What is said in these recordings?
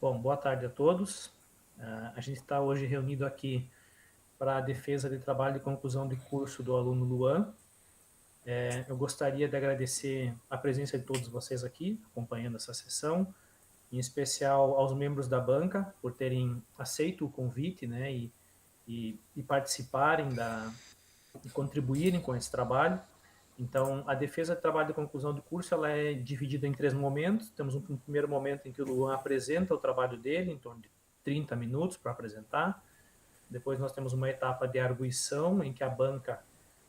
Bom, boa tarde a todos. A gente está hoje reunido aqui para a defesa de trabalho de conclusão de curso do aluno Luan. Eu gostaria de agradecer a presença de todos vocês aqui, acompanhando essa sessão, em especial aos membros da banca, por terem aceito o convite, né, e participarem e contribuírem com esse trabalho. Então, a defesa de trabalho de conclusão do curso ela é dividida em 3 momentos. Temos um primeiro momento em que o Luan apresenta o trabalho dele, em torno de 30 minutos para apresentar. Depois nós temos uma etapa de arguição, em que a banca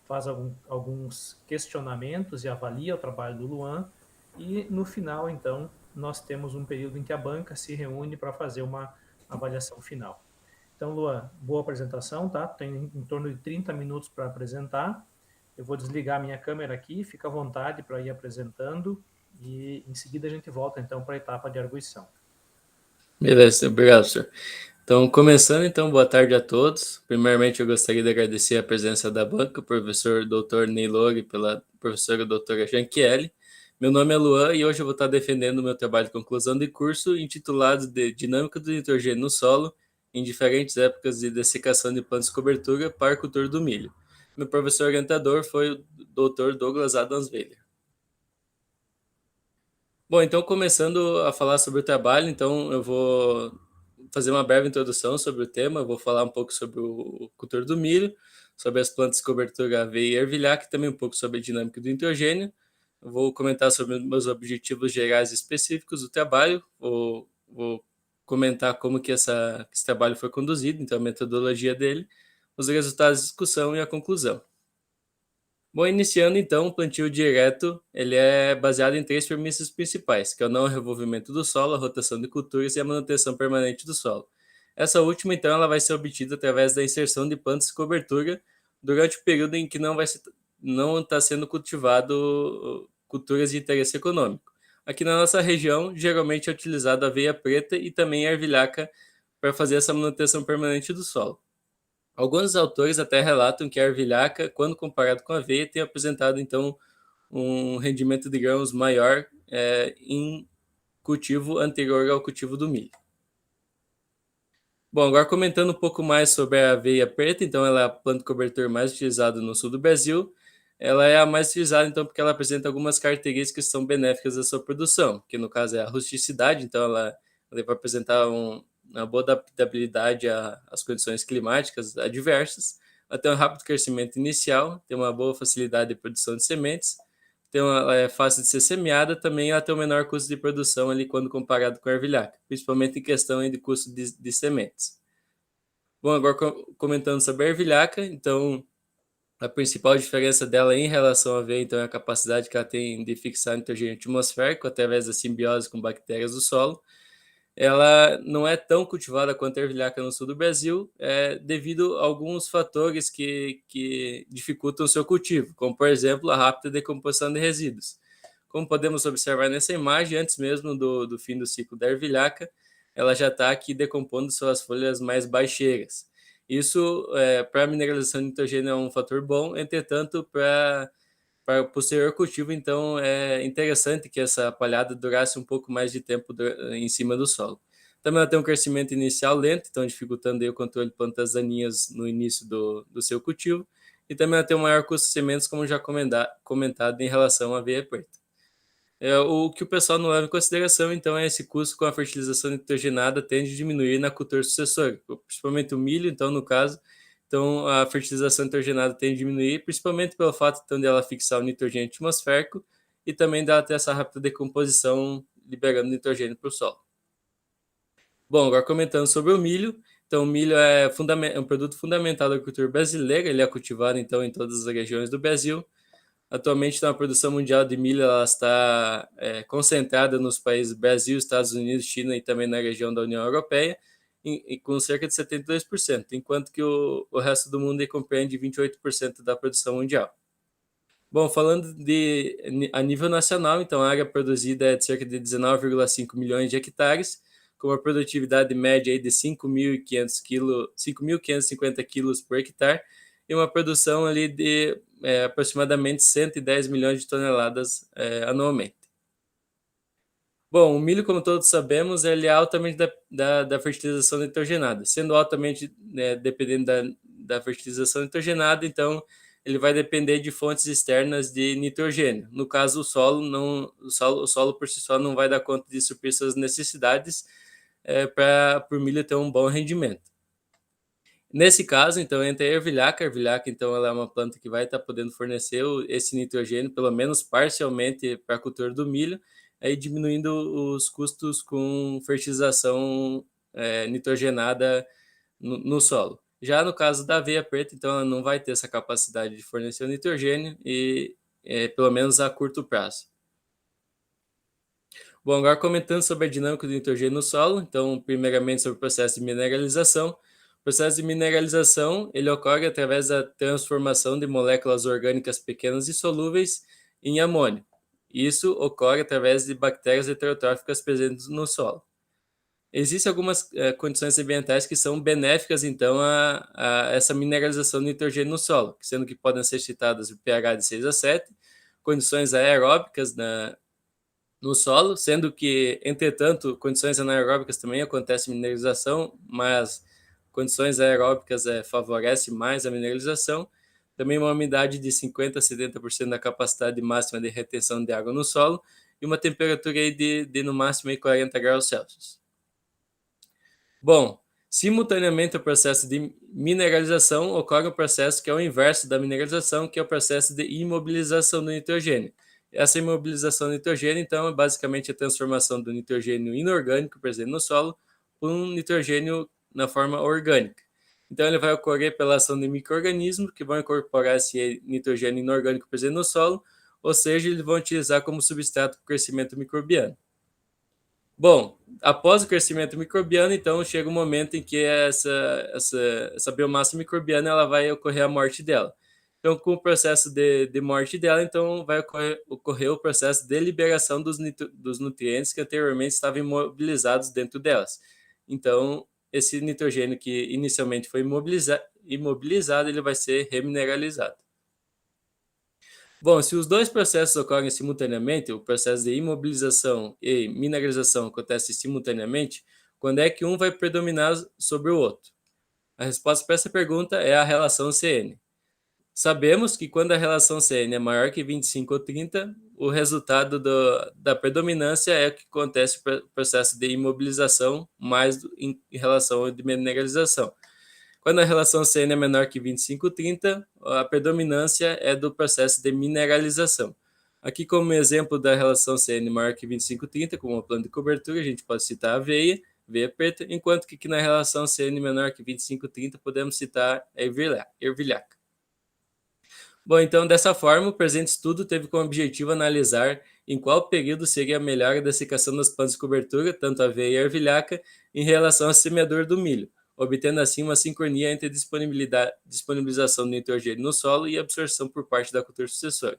faz alguns questionamentos e avalia o trabalho do Luan. E no final, então, nós temos um período em que a banca se reúne para fazer uma avaliação final. Então, Luan, boa apresentação, tá? Tem em torno de 30 minutos para apresentar. Eu vou desligar minha câmera aqui, fica à vontade para ir apresentando e em seguida a gente volta então para a etapa de arguição. Beleza, obrigado, senhor. Então, começando, boa tarde a todos. Primeiramente, eu gostaria de agradecer a presença da banca, o professor Dr. Neylor e pela professora doutora Janquiele. Meu nome é Luan e hoje eu vou estar defendendo o meu trabalho de conclusão de curso intitulado de Dinâmica do Nitrogênio no Solo em diferentes épocas de dessecação de plantas de cobertura para a cultura do milho. Meu professor orientador foi o Dr. Douglas Adams Weiler. Bom, então começando a falar sobre o trabalho, então eu vou fazer uma breve introdução sobre o tema, eu vou falar um pouco sobre o cultura do milho, sobre as plantas de cobertura aveia e ervilhar, e também um pouco sobre a dinâmica do nitrogênio. Eu vou comentar sobre meus objetivos gerais específicos do trabalho, vou comentar como que esse trabalho foi conduzido, então a metodologia dele, os resultados de discussão e a conclusão. Bom, iniciando então, o plantio direto, ele é baseado em 3 premissas principais, que é o não revolvimento do solo, a rotação de culturas e a manutenção permanente do solo. Essa última, então, ela vai ser obtida através da inserção de plantas de cobertura durante o período em que não está sendo cultivado culturas de interesse econômico. Aqui na nossa região, geralmente é utilizada a aveia preta e também a ervilhaca para fazer essa manutenção permanente do solo. Alguns autores até relatam que a ervilhaca, quando comparado com a aveia, tem apresentado então um rendimento de grãos maior em cultivo anterior ao cultivo do milho. Bom, agora comentando um pouco mais sobre a aveia preta, então ela é a planta cobertor mais utilizada no sul do Brasil. Ela é a mais utilizada então porque ela apresenta algumas características que são benéficas à sua produção, que no caso é a rusticidade, então ela vai apresentar uma boa adaptabilidade às condições climáticas adversas, ela tem um rápido crescimento inicial, tem uma boa facilidade de produção de sementes, ela é fácil de ser semeada, também ela tem um menor custo de produção ali quando comparado com a ervilhaca, principalmente em questão de custo de sementes. Bom, agora comentando sobre a ervilhaca, então a principal diferença dela em relação à aveia, então, é a capacidade que ela tem de fixar nitrogênio atmosférico através da simbiose com bactérias do solo. Ela não é tão cultivada quanto a ervilhaca no sul do Brasil, devido a alguns fatores que dificultam o seu cultivo, como, por exemplo, a rápida decomposição de resíduos. Como podemos observar nessa imagem, antes mesmo do fim do ciclo da ervilhaca, ela já está aqui decompondo suas folhas mais baixeiras. Isso, para a mineralização de nitrogênio, é um fator bom, entretanto, para o posterior cultivo, então, é interessante que essa palhada durasse um pouco mais de tempo em cima do solo. Também ela tem um crescimento inicial lento, então dificultando aí o controle de plantas daninhas no início do seu cultivo. E também ela tem um maior custo de sementes, como já comentado em relação à aveia preta. O que o pessoal não leva em consideração, então, é esse custo com a fertilização nitrogenada tende a diminuir na cultura sucessória, principalmente o milho, então, no caso. Então, a fertilização nitrogenada tende a diminuir, principalmente pelo fato então, de ela fixar o nitrogênio atmosférico e também dela ter essa rápida decomposição, liberando nitrogênio para o solo. Bom, agora comentando sobre o milho. Então, o milho é um produto fundamental da agricultura brasileira, ele é cultivado, então, em todas as regiões do Brasil. Atualmente, então, a produção mundial de milho ela está concentrada nos países Brasil, Estados Unidos, China e também na região da União Europeia, com cerca de 72%, enquanto que o resto do mundo compreende 28% da produção mundial. Bom, falando a nível nacional, então a área produzida é de cerca de 19,5 milhões de hectares, com uma produtividade média aí de 5.550 quilos por hectare, e uma produção ali de aproximadamente 110 milhões de toneladas anualmente. Bom, o milho, como todos sabemos, ele é altamente da fertilização nitrogenada. Sendo altamente, né, dependendo da fertilização nitrogenada, então ele vai depender de fontes externas de nitrogênio. No caso, o solo por si só não vai dar conta de suprir suas necessidades para o milho ter um bom rendimento. Nesse caso, então, entra a ervilhaca. A ervilhaca, então, ela é uma planta que vai estar podendo fornecer esse nitrogênio, pelo menos parcialmente, para a cultura do milho, aí diminuindo os custos com fertilização nitrogenada no solo. Já no caso da aveia preta, então, ela não vai ter essa capacidade de fornecer o nitrogênio, e pelo menos a curto prazo. Bom, agora comentando sobre a dinâmica do nitrogênio no solo, então, primeiramente sobre o processo de mineralização. O processo de mineralização, ele ocorre através da transformação de moléculas orgânicas pequenas e solúveis em amônio. Isso ocorre através de bactérias heterotróficas presentes no solo. Existem algumas condições ambientais que são benéficas, então, a essa mineralização do nitrogênio no solo, sendo que podem ser citadas o pH de 6 a 7, condições aeróbicas no solo, sendo que, entretanto, condições anaeróbicas também acontece mineralização, mas condições aeróbicas favorecem mais a mineralização. Também uma umidade de 50% a 70% da capacidade máxima de retenção de água no solo e uma temperatura aí de no máximo aí 40 graus Celsius. Bom, simultaneamente ao processo de mineralização, ocorre um processo que é o inverso da mineralização, que é o processo de imobilização do nitrogênio. Essa imobilização do nitrogênio, então, é basicamente a transformação do nitrogênio inorgânico presente no solo por um nitrogênio na forma orgânica. Então, ele vai ocorrer pela ação de micro-organismos que vão incorporar esse nitrogênio inorgânico presente no solo, ou seja, eles vão utilizar como substrato para o crescimento microbiano. Bom, após o crescimento microbiano, então, chega um momento em que essa biomassa microbiana ela vai ocorrer a morte dela. Então, com o processo de morte dela, então, vai ocorrer o processo de liberação dos nutrientes que anteriormente estavam imobilizados dentro delas. Então, esse nitrogênio que inicialmente foi imobilizado, ele vai ser remineralizado. Bom, se os dois processos ocorrem simultaneamente, o processo de imobilização e mineralização acontece simultaneamente, quando é que um vai predominar sobre o outro? A resposta para essa pergunta é a relação CN. Sabemos que quando a relação CN é maior que 25 ou 30, o resultado da predominância é o que acontece no processo de imobilização mais em relação ao de mineralização. Quando a relação CN é menor que 25/30, a predominância é do processo de mineralização. Aqui, como exemplo da relação CN maior que 25/30, como uma planta de cobertura, a gente pode citar a aveia preta, enquanto que aqui na relação CN menor que 25/30 podemos citar a ervilhaca. Bom, então, dessa forma, o presente estudo teve como objetivo analisar em qual período seria melhor a dessecação das plantas de cobertura, tanto a aveia e a ervilhaca, em relação à semeadura do milho, obtendo assim uma sincronia entre a disponibilização do nitrogênio no solo e a absorção por parte da cultura sucessória.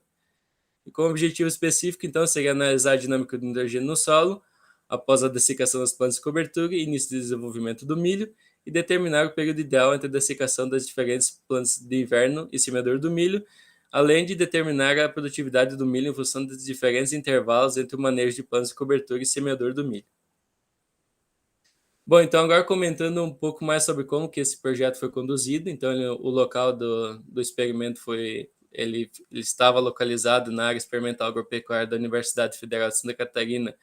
E como objetivo específico, então, seria analisar a dinâmica do nitrogênio no solo, após a dessecação das plantas de cobertura e início do desenvolvimento do milho, e determinar o período ideal entre a dessecação das diferentes plantas de inverno e semeadura do milho, além de determinar a produtividade do milho em função dos diferentes intervalos entre o manejo de plantas de cobertura e semeadura do milho. Bom, então agora comentando um pouco mais sobre como que esse projeto foi conduzido. Então, o local do experimento ele estava localizado na área experimental agropecuária da Universidade Federal de Santa Catarina,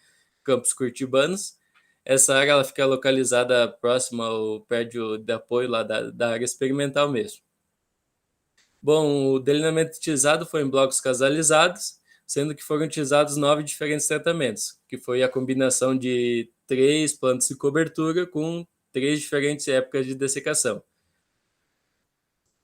campus Curitibanos. Essa área ela fica localizada próxima ao prédio de apoio lá da área experimental mesmo. Bom, o delineamento utilizado foi em blocos casalizados, sendo que foram utilizados 9 diferentes tratamentos, que foi a combinação de 3 plantas de cobertura com 3 diferentes épocas de dessecação.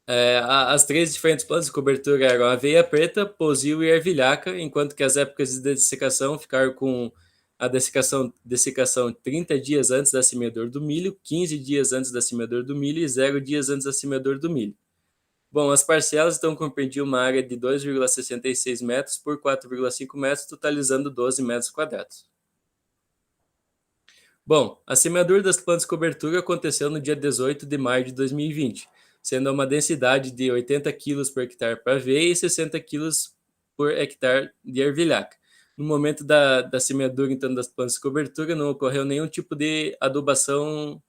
As 3 diferentes plantas de cobertura eram aveia preta, posil e ervilhaca, enquanto que as épocas de dessecação ficaram com a dessecação 30 dias antes da semeadura do milho, 15 dias antes da semeadura do milho e 0 dias antes da semeadura do milho. Bom, as parcelas então compreendiam uma área de 2,66 metros por 4,5 metros, totalizando 12 metros quadrados. Bom, a semeadura das plantas de cobertura aconteceu no dia 18 de maio de 2020, sendo uma densidade de 80 kg por hectare para aveia e 60 kg por hectare de ervilhaca. No momento da semeadura, então, das plantas de cobertura, não ocorreu nenhum tipo de adubação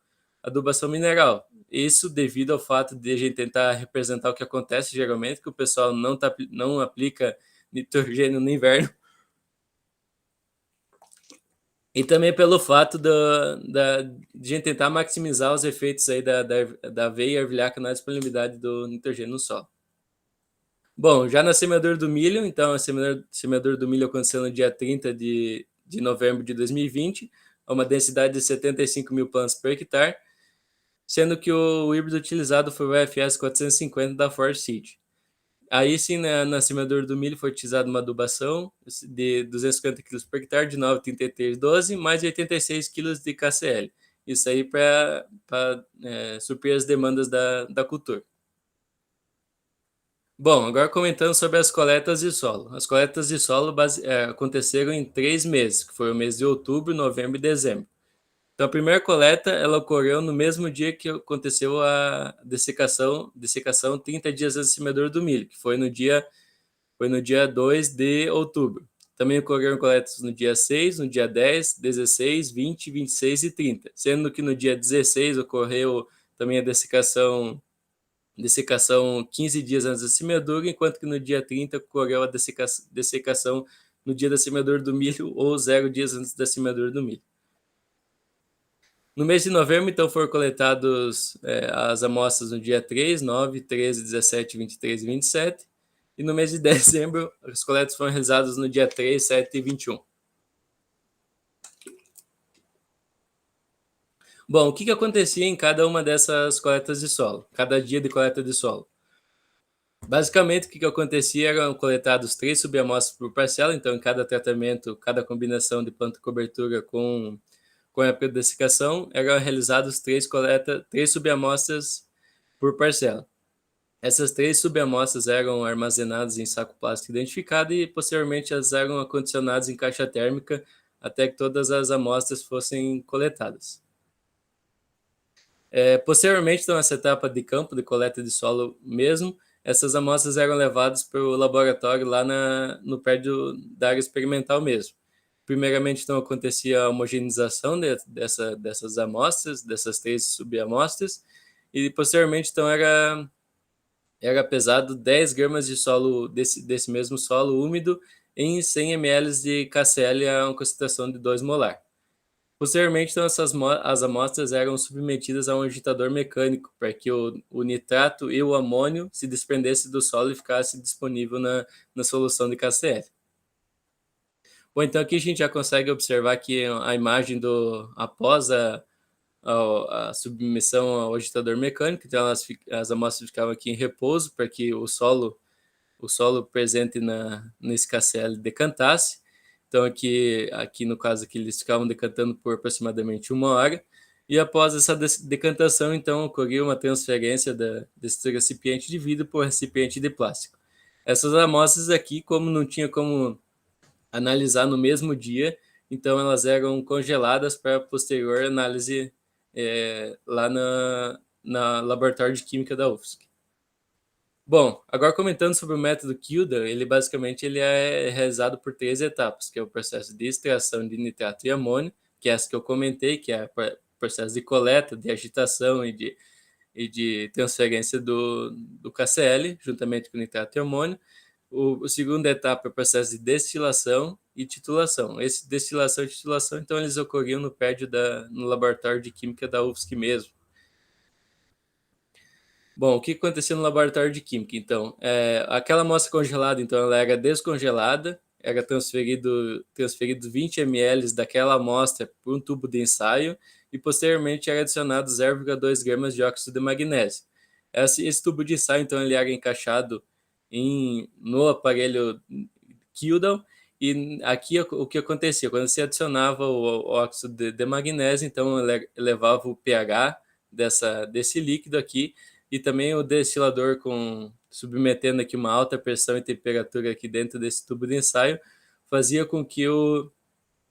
mineral. Isso devido ao fato de a gente tentar representar o que acontece geralmente, que o pessoal não aplica nitrogênio no inverno, e também pelo fato de a gente tentar maximizar os efeitos aí da aveia e ervilhaca na disponibilidade do nitrogênio no solo. Bom, já na semeadura do milho, então a semeadura do milho aconteceu no dia 30 de novembro de 2020, a uma densidade de 75 mil plantas por hectare, sendo que o híbrido utilizado foi o FS 450 da Forest Seed. Aí sim, na semeadura do milho foi utilizada uma adubação de 250 kg por hectare, de 9,3312, mais 86 kg de KCl. Isso aí para suprir as demandas da cultura. Bom, agora comentando sobre as coletas de solo. As coletas de solo aconteceram em 3 meses, que foi o mês de outubro, novembro e dezembro. Então, a primeira coleta ela ocorreu no mesmo dia que aconteceu a dessecação 30 dias antes da semeadura do milho, que foi no dia 2 de outubro. Também ocorreram coletas no dia 6, no dia 10, 16, 20, 26 e 30, sendo que no dia 16 ocorreu também a dessecação 15 dias antes da semeadura, enquanto que no dia 30 ocorreu a dessecação no dia da semeadura do milho ou 0 dias antes da semeadura do milho. No mês de novembro, então, foram coletadas as amostras no dia 3, 9, 13, 17, 23 e 27. E no mês de dezembro, as coletas foram realizadas no dia 3, 7 e 21. Bom, o que acontecia em cada uma dessas coletas de solo? Cada dia de coleta de solo? Basicamente, o que acontecia eram coletados 3 subamostras por parcela, então em cada tratamento, cada combinação de planta cobertura com a época de dessecação, eram realizados 3 subamostras por parcela. Essas 3 subamostras eram armazenadas em saco plástico identificado e posteriormente elas eram acondicionadas em caixa térmica até que todas as amostras fossem coletadas. Posteriormente, então, essa etapa de campo, de coleta de solo mesmo, essas amostras eram levadas para o laboratório lá no prédio da área experimental mesmo. Primeiramente, então, acontecia a homogeneização dessas amostras, dessas 3 subamostras, e posteriormente, então, era pesado 10 gramas de solo, desse mesmo solo úmido, em 100 ml de KCl a uma concentração de 2 molar. Posteriormente, então, as amostras eram submetidas a um agitador mecânico para que o nitrato e o amônio se desprendessem do solo e ficasse disponível na solução de KCl. Bom, então aqui a gente já consegue observar aqui a imagem após a submissão ao agitador mecânico. Então as amostras ficavam aqui em repouso para que o solo presente nesse KCl decantasse. Então aqui no caso aqui eles ficavam decantando por aproximadamente 1 hora, e após essa decantação então ocorria uma transferência desse recipiente de vidro para o recipiente de plástico. Essas amostras aqui, como não tinha como analisar no mesmo dia, então elas eram congeladas para posterior análise lá na laboratório de química da UFSC. Bom, agora comentando sobre o método Kilder, ele basicamente é realizado por 3 etapas, que é o processo de extração de nitrato e amônio, que é essa que eu comentei, que é o processo de coleta, de agitação e de transferência do KCl, juntamente com nitrato e amônio. A segunda etapa é o processo de destilação e titulação. Esse destilação e titulação, então, eles ocorriam no prédio no laboratório de química da UFSC mesmo. Bom, o que aconteceu no laboratório de química? Então, aquela amostra congelada, então, ela era descongelada, era transferido 20 ml daquela amostra para um tubo de ensaio e, posteriormente, era adicionado 0,2 gramas de óxido de magnésio. Esse tubo de ensaio, então, ele era encaixado no aparelho Kildan, e aqui o que acontecia? Quando se adicionava o óxido de magnésio, então, elevava o pH desse líquido aqui, e também o destilador submetendo aqui uma alta pressão e temperatura aqui dentro desse tubo de ensaio, fazia com que o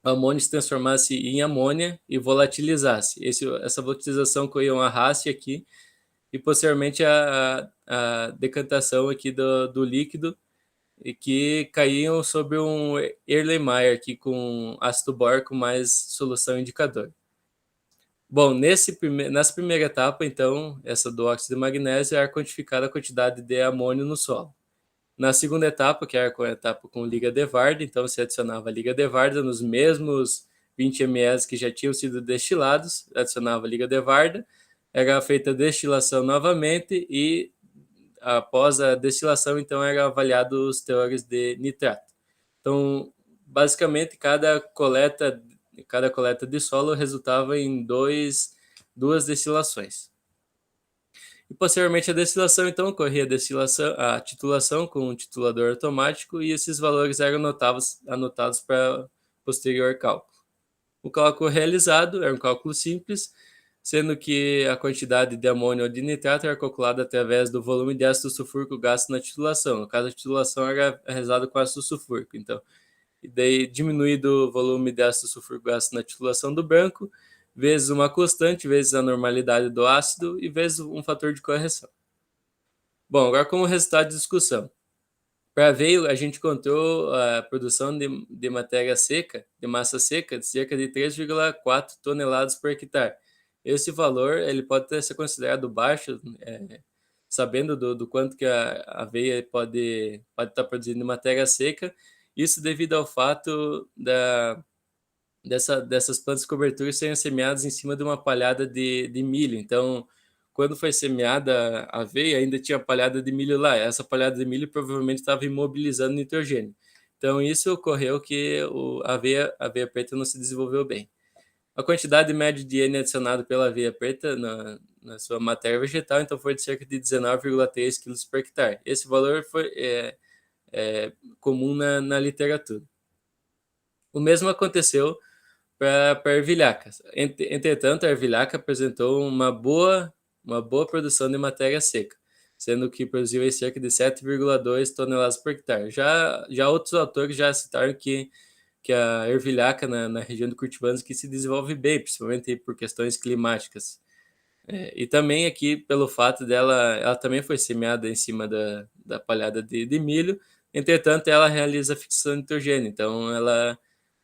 amônio se transformasse em amônia e volatilizasse. Essa volatilização ocorria um arraste aqui, e posteriormente a decantação aqui do líquido e que caíam sobre um Erlenmeyer aqui com ácido bórico mais solução indicador. Bom, nessa primeira etapa, então, essa do óxido de magnésio era quantificada a quantidade de amônio no solo. Na segunda etapa, que era a etapa com liga de Varda, então se adicionava liga de Varda nos mesmos 20 ml que já tinham sido destilados, adicionava liga de Varda, era feita a destilação novamente e após a destilação, então, era avaliado os teores de nitrato. Então, basicamente, cada coleta de solo resultava em duas destilações. E posteriormente a destilação, então, ocorria a titulação com um titulador automático e esses valores eram anotados para posterior cálculo. O cálculo realizado era um cálculo simples, sendo que a quantidade de amônio ou de nitrato era calculada através do volume de ácido sulfúrico gasto na titulação. No caso, a titulação era realizada com ácido sulfúrico. Então, e daí diminuído o volume de ácido sulfúrico gasto na titulação do branco, vezes uma constante, vezes a normalidade do ácido e vezes um fator de correção. Bom, agora como resultado de discussão. Para veio, a gente encontrou a produção de matéria seca, de massa seca, de cerca de 3,4 toneladas por hectare. Esse valor ele pode ser considerado baixo, sabendo do quanto que a aveia pode estar produzindo matéria seca, isso devido ao fato dessas plantas de cobertura serem semeadas em cima de uma palhada de milho. Então, quando foi semeada a aveia, ainda tinha palhada de milho lá. Essa palhada de milho provavelmente estava imobilizando nitrogênio. Então, isso ocorreu que a aveia preta não se desenvolveu bem. A quantidade média de N adicionado pela aveia preta na sua matéria vegetal, então, foi de cerca de 19,3 kg por hectare. Esse valor foi comum na literatura. O mesmo aconteceu para a ervilhaca. Entretanto, a ervilhaca apresentou uma boa produção de matéria seca, sendo que produziu cerca de 7,2 toneladas por hectare. Já outros autores já citaram que a ervilhaca na região do Curitibanos que se desenvolve bem, principalmente por questões climáticas. E também aqui pelo fato ela também foi semeada em cima da palhada de milho, entretanto ela realiza a fixação de nitrogênio, então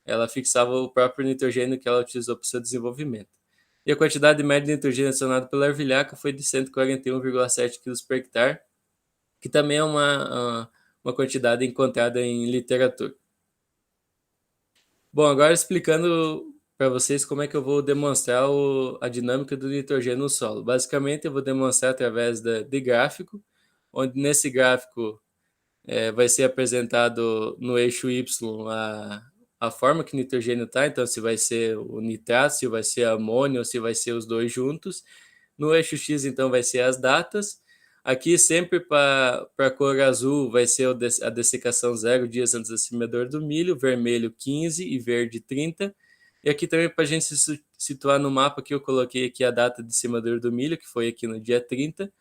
ela fixava o próprio nitrogênio que ela utilizou para o seu desenvolvimento. E a quantidade média de nitrogênio adicionado pela ervilhaca foi de 141,7 kg por hectare, que também é uma quantidade encontrada em literatura. Bom, agora explicando para vocês como é que eu vou demonstrar a dinâmica do nitrogênio no solo. Basicamente, eu vou demonstrar através de gráfico, onde nesse gráfico vai ser apresentado no eixo Y a forma que o nitrogênio está, então se vai ser o nitrato, se vai ser amônio, ou se vai ser os dois juntos. No eixo X, então, vai ser as datas. Aqui, sempre para a cor azul, vai ser a dessecação 0 dias antes da semeadura do milho, vermelho 15 e verde 30. E aqui também, para a gente se situar no mapa, que eu coloquei aqui a data de semeadura do milho, que foi aqui no dia 30,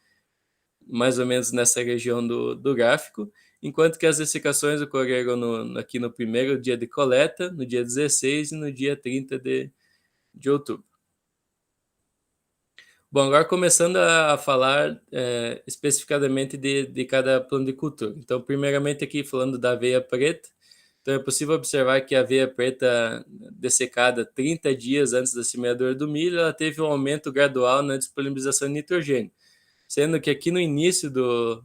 mais ou menos nessa região do gráfico, enquanto que as dessecações ocorreram aqui no primeiro dia de coleta, no dia 16 e no dia 30 de outubro. Bom, agora começando a falar especificadamente de cada plano de cultura. Então, primeiramente aqui falando da aveia preta, então é possível observar que a aveia preta dessecada 30 dias antes da semeadura do milho, ela teve um aumento gradual na disponibilização de nitrogênio, sendo que aqui no início do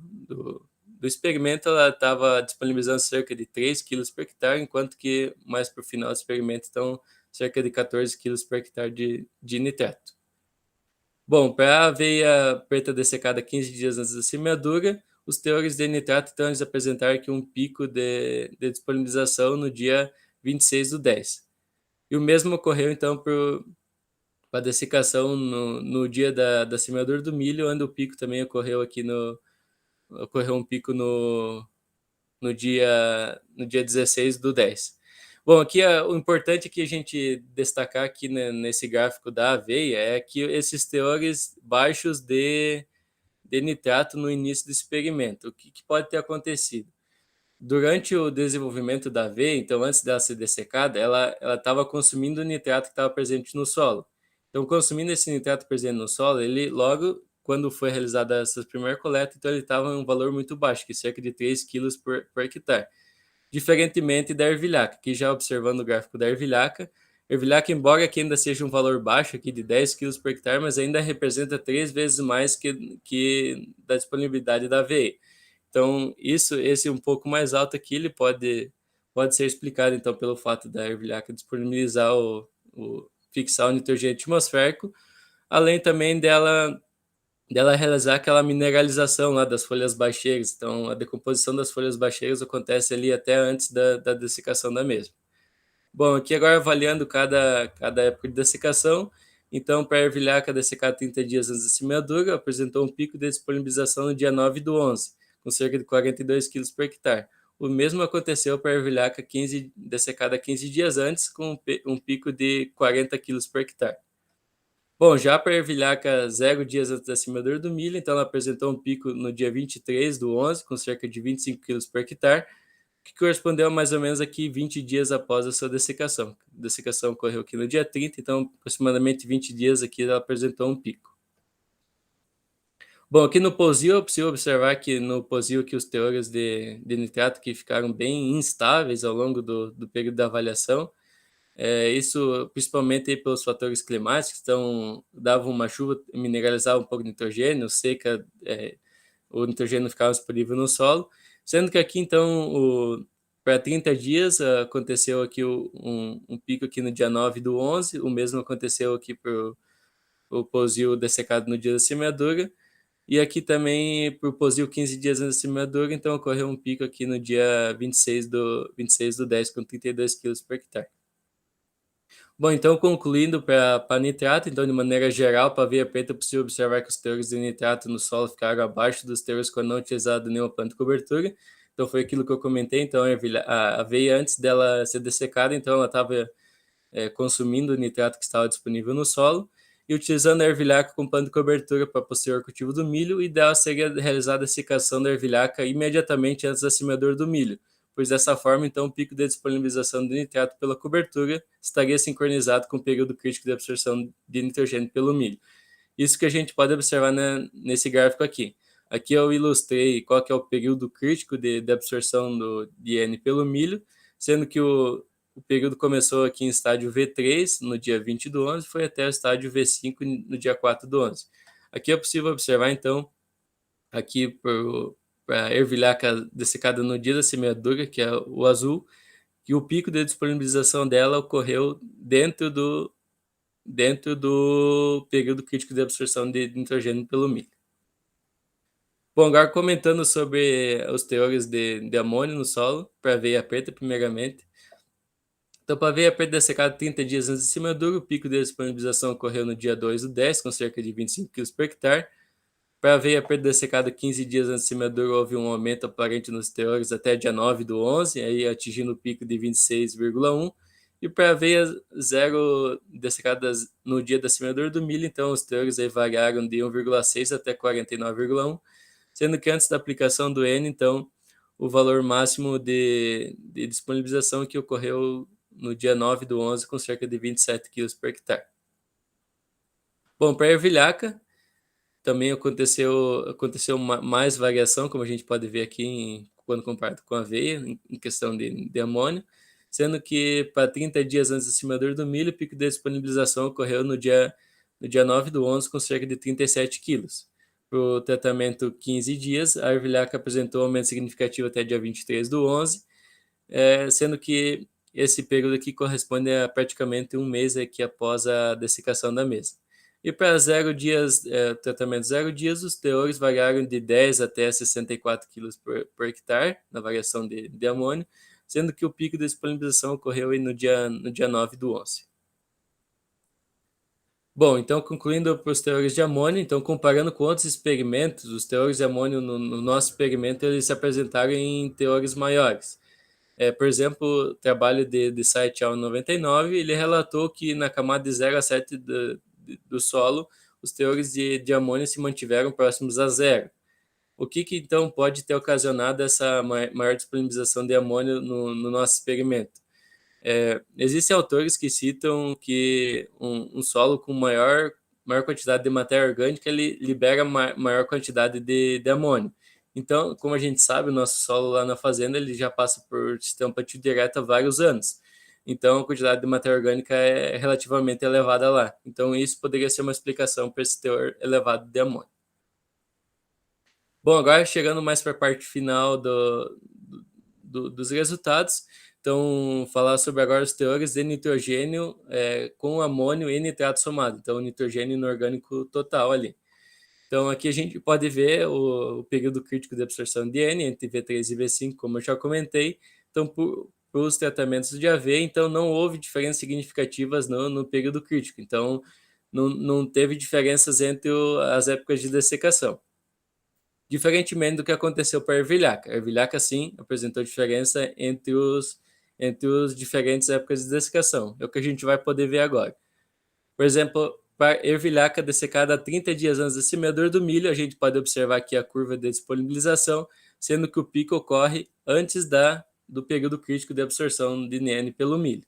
experimento ela estava disponibilizando cerca de 3 kg por hectare, enquanto que mais para o final do experimento estão cerca de 14 kg por hectare de nitrato. Bom, para a aveia preta dessecada 15 dias antes da semeadura, os teores de nitrato então eles apresentaram aqui um pico de disponibilização no dia 26/10. E o mesmo ocorreu então para a dessecação no dia da semeadura do milho, onde o pico também ocorreu aqui ocorreu um pico no dia 16/10. Bom, aqui o importante que a gente destacar aqui nesse gráfico da aveia é que esses teores baixos de nitrato no início do experimento. O que pode ter acontecido? Durante o desenvolvimento da aveia, então antes dela ser dessecada, ela estava consumindo o nitrato que estava presente no solo. Então, consumindo esse nitrato presente no solo, ele logo quando foi realizada essa primeira coleta, então ele estava em um valor muito baixo, que cerca de 3 quilos por hectare. Diferentemente da ervilhaca, que já observando o gráfico da ervilhaca, embora aqui ainda seja um valor baixo aqui de 10 quilos por hectare, mas ainda representa 3 vezes mais que da disponibilidade da aveia. Então, esse um pouco mais alto aqui, ele pode ser explicado, então, pelo fato da ervilhaca disponibilizar fixar o nitrogênio atmosférico, além também dela realizar aquela mineralização lá das folhas baixeiras. Então, a decomposição das folhas baixeiras acontece ali até antes da dessecação da mesma. Bom, aqui agora avaliando cada época de dessecação. Então, para a ervilhaca dessecada 30 dias antes da semeadura, apresentou um pico de disponibilização no dia 9/11, com cerca de 42 quilos por hectare. O mesmo aconteceu para a ervilhaca dessecada 15 dias antes, com um pico de 40 quilos por hectare. Bom, já para a ervilhaca 0 dias antes da semeadura do milho, então ela apresentou um pico no dia 23/11, com cerca de 25 quilos por hectare, que correspondeu a mais ou menos aqui 20 dias após a sua dessecação. A dessecação ocorreu aqui no dia 30, então aproximadamente 20 dias aqui ela apresentou um pico. Bom, aqui no posil é possível observar que no posil que os teores de nitrato que ficaram bem instáveis ao longo do período da avaliação. Isso principalmente pelos fatores climáticos, então dava uma chuva, mineralizava um pouco de nitrogênio, seca, o nitrogênio ficava disponível no solo, sendo que aqui então para 30 dias aconteceu aqui um pico aqui no dia 9/11, o mesmo aconteceu aqui para o posil dessecado no dia da semeadura, e aqui também para o posil 15 dias antes da semeadura, então ocorreu um pico aqui no dia 26/10 com 32 quilos por hectare. Bom, então concluindo para nitrato, então de maneira geral, para a aveia preta é possível observar que os teores de nitrato no solo ficaram abaixo dos teores quando não utilizado nenhuma planta de cobertura. Então foi aquilo que eu comentei, então a aveia antes dela ser dessecada, então ela estava consumindo o nitrato que estava disponível no solo, e utilizando a ervilhaca com planta de cobertura para posterior cultivo do milho, o ideal seria realizar a dessecação da ervilhaca imediatamente antes da semeadura do milho, pois dessa forma, então, o pico de disponibilização de nitrato pela cobertura estaria sincronizado com o período crítico de absorção de nitrogênio pelo milho. Isso que a gente pode observar nesse gráfico aqui. Aqui eu ilustrei qual que é o período crítico de absorção de N pelo milho, sendo que o período começou aqui em estádio V3, no dia 20/11, e foi até o estádio V5, no dia 4/11. Aqui é possível observar, então, aqui para a ervilhaca dessecada no dia da semeadura, que é o azul, que o pico de disponibilização dela ocorreu dentro do período crítico de absorção de nitrogênio pelo milho. Bom, agora comentando sobre os teores de amônio no solo, para a aveia preta, primeiramente. Então, para a aveia preta dessecada 30 dias antes da semeadura, o pico de disponibilização ocorreu no dia 2/10, com cerca de 25 kg por hectare. Para a aveia preta dessecada 15 dias antes da semeadura, houve um aumento aparente nos teores até dia 9/11, aí atingindo o pico de 26,1. E para a aveia zero dessecada no dia da semeadura do milho, então os teores aí variaram de 1,6 até 49,1, sendo que antes da aplicação do N, então, o valor máximo de disponibilização que ocorreu no dia 9/11, com cerca de 27 kg por hectare. Bom, para a ervilhaca, também aconteceu mais variação, como a gente pode ver aqui quando comparado com a aveia, em questão de amônio, sendo que para 30 dias antes da semeadura do milho, o pico de disponibilização ocorreu no dia 9/11, com cerca de 37 quilos. Para o tratamento 15 dias, a ervilhaca apresentou um aumento significativo até dia 23/11, sendo que esse período aqui corresponde a praticamente um mês aqui após a dessecação da mesma. E para 0 dias, tratamento 0 dias, os teores variaram de 10 até 64 kg por hectare, na variação de amônio, sendo que o pico de disponibilização ocorreu aí no dia 9/11. Bom, então concluindo para os teores de amônio, então comparando com outros experimentos, os teores de amônio no nosso experimento, eles se apresentaram em teores maiores. Por exemplo, o trabalho de Saitiao em 99, ele relatou que na camada de 0 a 7 do solo, os teores de amônio se mantiveram próximos a zero. O que então pode ter ocasionado essa maior disponibilização de amônio no nosso experimento? Existem autores que citam que um solo com maior maior quantidade de matéria orgânica, ele libera maior quantidade de amônio. Então, como a gente sabe, o nosso solo lá na fazenda ele já passa por sistema plantio direto há vários anos. Então, a quantidade de matéria orgânica é relativamente elevada lá. Então, isso poderia ser uma explicação para esse teor elevado de amônio. Bom, agora chegando mais para a parte final dos resultados. Então, falar sobre agora os teores de nitrogênio com amônio e nitrato somado. Então, nitrogênio inorgânico total ali. Então, aqui a gente pode ver o período crítico de absorção de N entre V3 e V5, como eu já comentei. Então, para os tratamentos de AV, então não houve diferenças significativas no período crítico. Então, não teve diferenças entre as épocas de dessecação. Diferentemente do que aconteceu para a ervilhaca. A ervilhaca, sim, apresentou diferença entre os diferentes épocas de dessecação. É o que a gente vai poder ver agora. Por exemplo, para ervilhaca dessecada 30 dias antes da semeadura do milho, a gente pode observar aqui a curva de disponibilização, sendo que o pico ocorre antes do período crítico de absorção de NN pelo milho.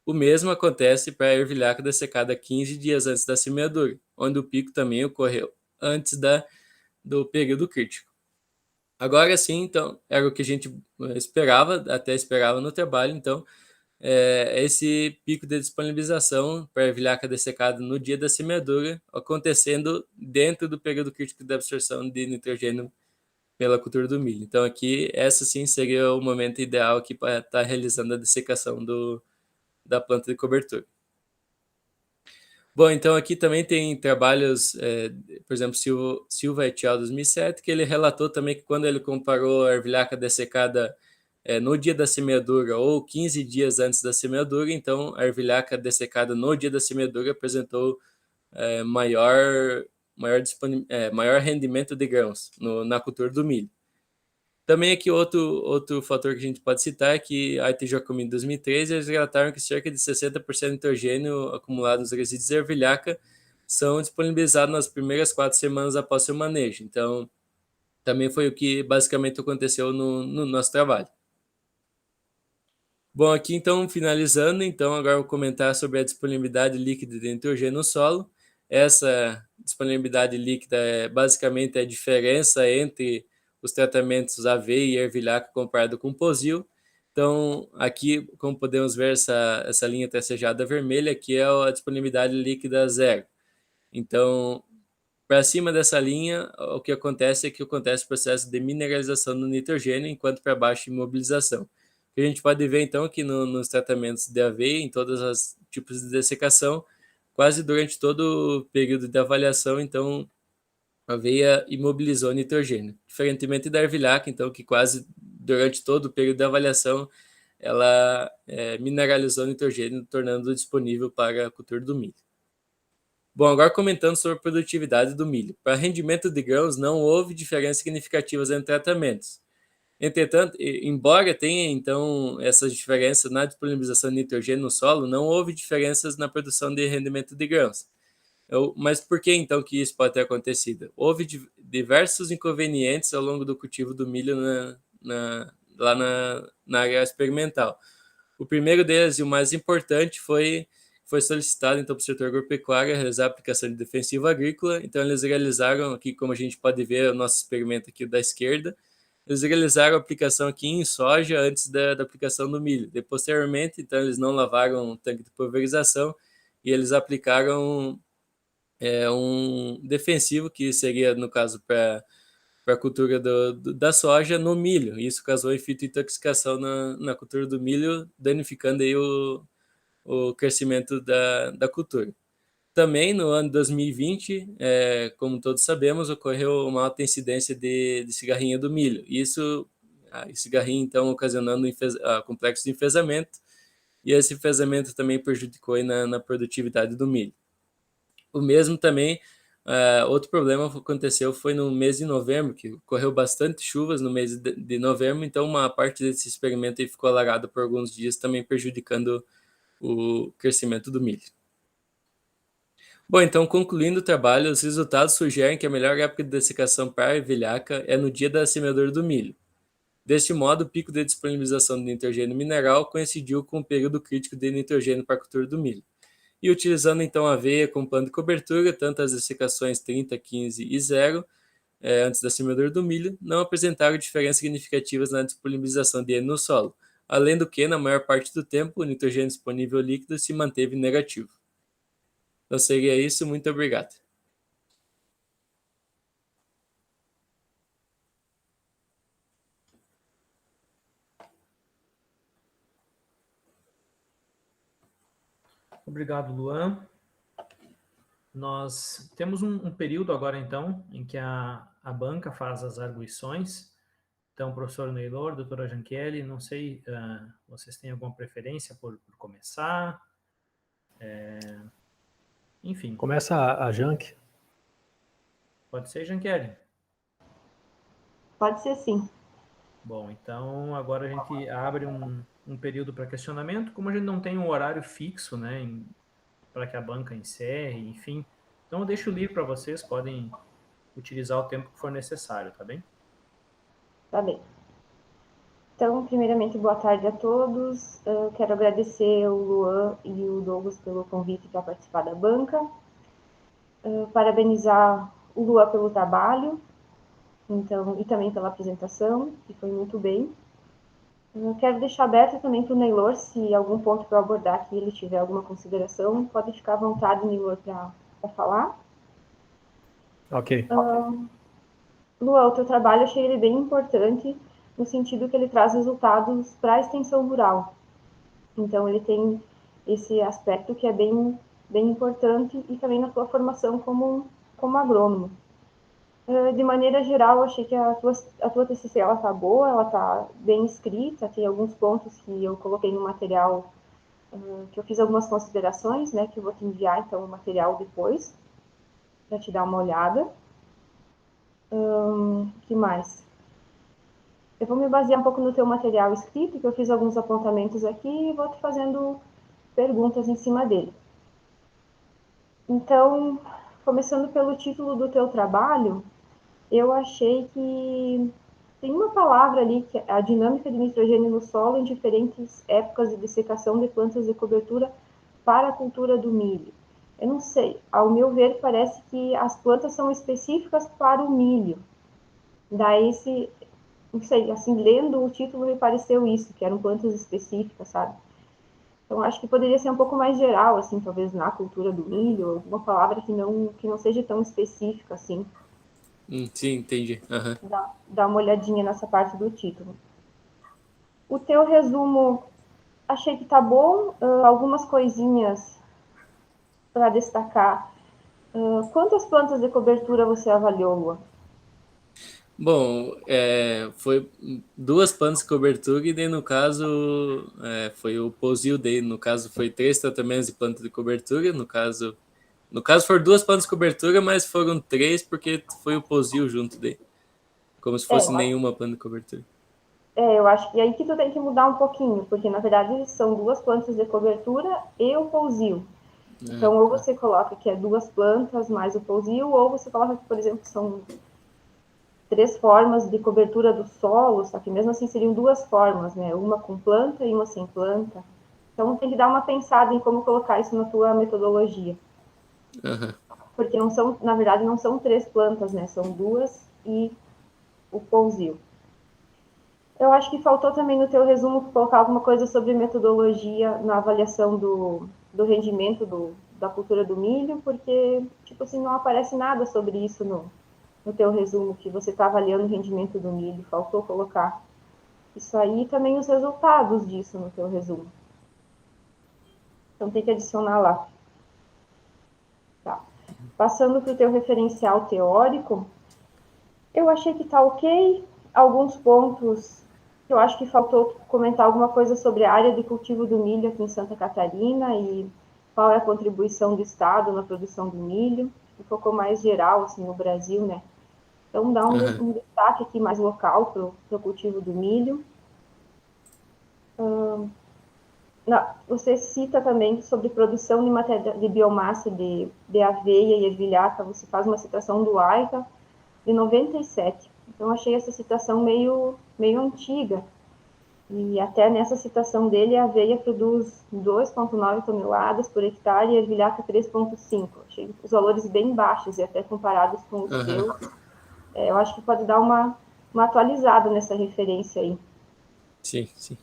O mesmo acontece para a ervilhaca dessecada 15 dias antes da semeadura, onde o pico também ocorreu antes do período crítico. Agora sim, então, era o que a gente até esperava no trabalho, então, esse pico de disponibilização para a ervilhaca dessecada no dia da semeadura, acontecendo dentro do período crítico de absorção de nitrogênio pela cultura do milho. Então, aqui, essa sim seria o momento ideal aqui para estar realizando a dessecação da planta de cobertura. Bom, então aqui também tem trabalhos, por exemplo, Silva et al. 2007, que ele relatou também que quando ele comparou a ervilhaca dessecada no dia da semeadura ou 15 dias antes da semeadura, então a ervilhaca dessecada no dia da semeadura apresentou maior rendimento de grãos na cultura do milho. Também aqui outro fator que a gente pode citar é que a IT Jacome em 2013 eles relataram que cerca de 60% de nitrogênio acumulado nos resíduos de ervilhaca são disponibilizados nas primeiras 4 semanas após seu manejo. Então, também foi o que basicamente aconteceu no nosso trabalho. Bom, aqui então, finalizando, então agora eu vou comentar sobre a disponibilidade líquida de nitrogênio no solo. Essa disponibilidade líquida é basicamente a diferença entre os tratamentos AV e ervilhaca comparado com posil. Então, aqui, como podemos ver, essa linha tracejada vermelha, aqui é a disponibilidade líquida zero. Então, para cima dessa linha, o que acontece é que acontece o processo de mineralização do nitrogênio, enquanto para baixo, imobilização. A gente pode ver, então, que nos tratamentos de AV, em todos os tipos de dessecação, quase durante todo o período de avaliação, então, a aveia imobilizou nitrogênio. Diferentemente da ervilhaca, então, que quase durante todo o período de avaliação, ela mineralizou nitrogênio, tornando-o disponível para a cultura do milho. Bom, agora comentando sobre a produtividade do milho. Para rendimento de grãos, não houve diferenças significativas entre tratamentos. Entretanto, embora tenha, então, essas diferenças na disponibilização de nitrogênio no solo, não houve diferenças na produção de rendimento de grãos. Mas por que, então, que isso pode ter acontecido? Houve diversos inconvenientes ao longo do cultivo do milho lá na área experimental. O primeiro deles, e o mais importante, foi solicitado, então, para o setor agropecuário realizar a aplicação de defensivo agrícola. Então, eles realizaram aqui, como a gente pode ver, o nosso experimento aqui da esquerda, eles realizaram a aplicação aqui em soja antes da aplicação do milho. E, posteriormente, então, eles não lavaram o tanque de pulverização e eles aplicaram um defensivo, que seria, no caso, para a cultura da soja no milho. Isso causou efeito de intoxicação na cultura do milho, danificando aí o crescimento da cultura. Também no ano de 2020, como todos sabemos, ocorreu uma alta incidência de cigarrinha do milho. Isso, cigarrinha, então, ocasionando complexo de enfesamento, e esse enfesamento também prejudicou aí na produtividade do milho. O mesmo também, outro problema que aconteceu foi no mês de novembro, que ocorreu bastante chuvas no mês de novembro, então uma parte desse experimento aí ficou alagada por alguns dias, também prejudicando o crescimento do milho. Bom, então, concluindo o trabalho, os resultados sugerem que a melhor época de dessecação para a ervilhaca é no dia da semeadura do milho. Deste modo, o pico de disponibilização de nitrogênio mineral coincidiu com o período crítico de nitrogênio para a cultura do milho. e utilizando então a aveia como plano de cobertura, tanto as dessecações 30, 15 e 0, antes da semeadura do milho, não apresentaram diferenças significativas na disponibilização de N no solo, além do que, na maior parte do tempo, o nitrogênio disponível líquido se manteve negativo. Então seria isso, muito obrigado. Obrigado, Luan. Nós temos um período agora, então, em que a banca faz as arguições. Então, professor Neylor, doutora Janqueli, não sei, vocês têm alguma preferência por começar? Enfim. Começa a Jank. Pode ser, Janqueli? Pode ser sim. Bom, então agora a gente abre um período para questionamento. Como a gente não tem um horário fixo, né, para que a banca encerre, enfim. Então eu deixo livre para vocês, podem utilizar o tempo que for necessário, tá bem? Tá bem. Então, primeiramente, boa tarde a todos. Eu quero agradecer o Luan e o Douglas pelo convite para participar da banca. Parabenizar o Luan pelo trabalho, então, e também pela apresentação, que foi muito bem. Eu quero deixar aberto também para o Neylor, se algum ponto para abordar aqui ele tiver alguma consideração, pode ficar à vontade, Neylor, para falar. Ok. Luan, o teu trabalho, achei ele bem importante, no sentido que ele traz resultados para a extensão rural. Então, ele tem esse aspecto que é bem, bem importante e também na tua formação como agrônomo. De maneira geral, eu achei que a tua TCC está boa, ela está bem escrita, tem alguns pontos que eu coloquei no material, que eu fiz algumas considerações, né, que eu vou te enviar, então, o material depois, para te dar uma olhada. Que mais? Eu vou me basear um pouco no teu material escrito, que eu fiz alguns apontamentos aqui e vou te fazendo perguntas em cima dele. Então, começando pelo título do teu trabalho, eu achei que tem uma palavra ali, que é a dinâmica de nitrogênio no solo em diferentes épocas de dessecação de plantas de cobertura para a cultura do milho. Eu não sei, ao meu ver, parece que as plantas são específicas para o milho. Daí, não sei, assim, lendo o título me pareceu isso, que eram plantas específicas, sabe? Então, acho que poderia ser um pouco mais geral, assim, talvez na cultura do milho, alguma palavra que não seja tão específica, assim. Sim, entendi. Uhum. Dá uma olhadinha nessa parte do título. O teu resumo, achei que tá bom. Algumas coisinhas para destacar. Quantas plantas de cobertura você avaliou, Lua? Bom, foi 2 plantas de cobertura e daí no caso foi o pousio daí, no caso foi 3 tratamentos de planta de cobertura, no caso foram 2 plantas de cobertura, mas foram 3 porque foi o pousio junto daí, como se fosse nenhuma planta de cobertura. Eu acho que é aí que tu tem que mudar um pouquinho, porque na verdade são 2 plantas de cobertura e o pousio. Então, ou você coloca que é 2 plantas mais o pousio, ou você coloca que, por exemplo, são 3 formas de cobertura do solo, só que mesmo assim seriam 2 formas, né? Uma com planta e uma sem planta. Então, tem que dar uma pensada em como colocar isso na tua metodologia. Uhum. Porque não são, na verdade, não são 3 plantas, né? São 2 e o pousio. Eu acho que faltou também no teu resumo colocar alguma coisa sobre metodologia na avaliação do rendimento da cultura do milho, porque, tipo assim, não aparece nada sobre isso no teu resumo, que você está avaliando o rendimento do milho. Faltou colocar isso aí e também os resultados disso no teu resumo. Então tem que adicionar lá. Tá. Passando para o teu referencial teórico, eu achei que está ok. Alguns pontos eu acho que faltou comentar alguma coisa sobre a área de cultivo do milho aqui em Santa Catarina e qual é a contribuição do Estado na produção do milho. Um pouco mais geral, assim, no Brasil, né? Então, dá um destaque aqui mais local para o cultivo do milho. Você cita também sobre produção de matéria de biomassa de aveia e ervilhata. Você faz uma citação do AICA de 97. Então, achei essa citação meio antiga. E até nessa citação dele, a aveia produz 2,9 toneladas por hectare e a ervilhaca 3,5. Achei os valores bem baixos e até comparados com os seus. Eu acho que pode dar uma atualizada nessa referência aí. Sim, sim.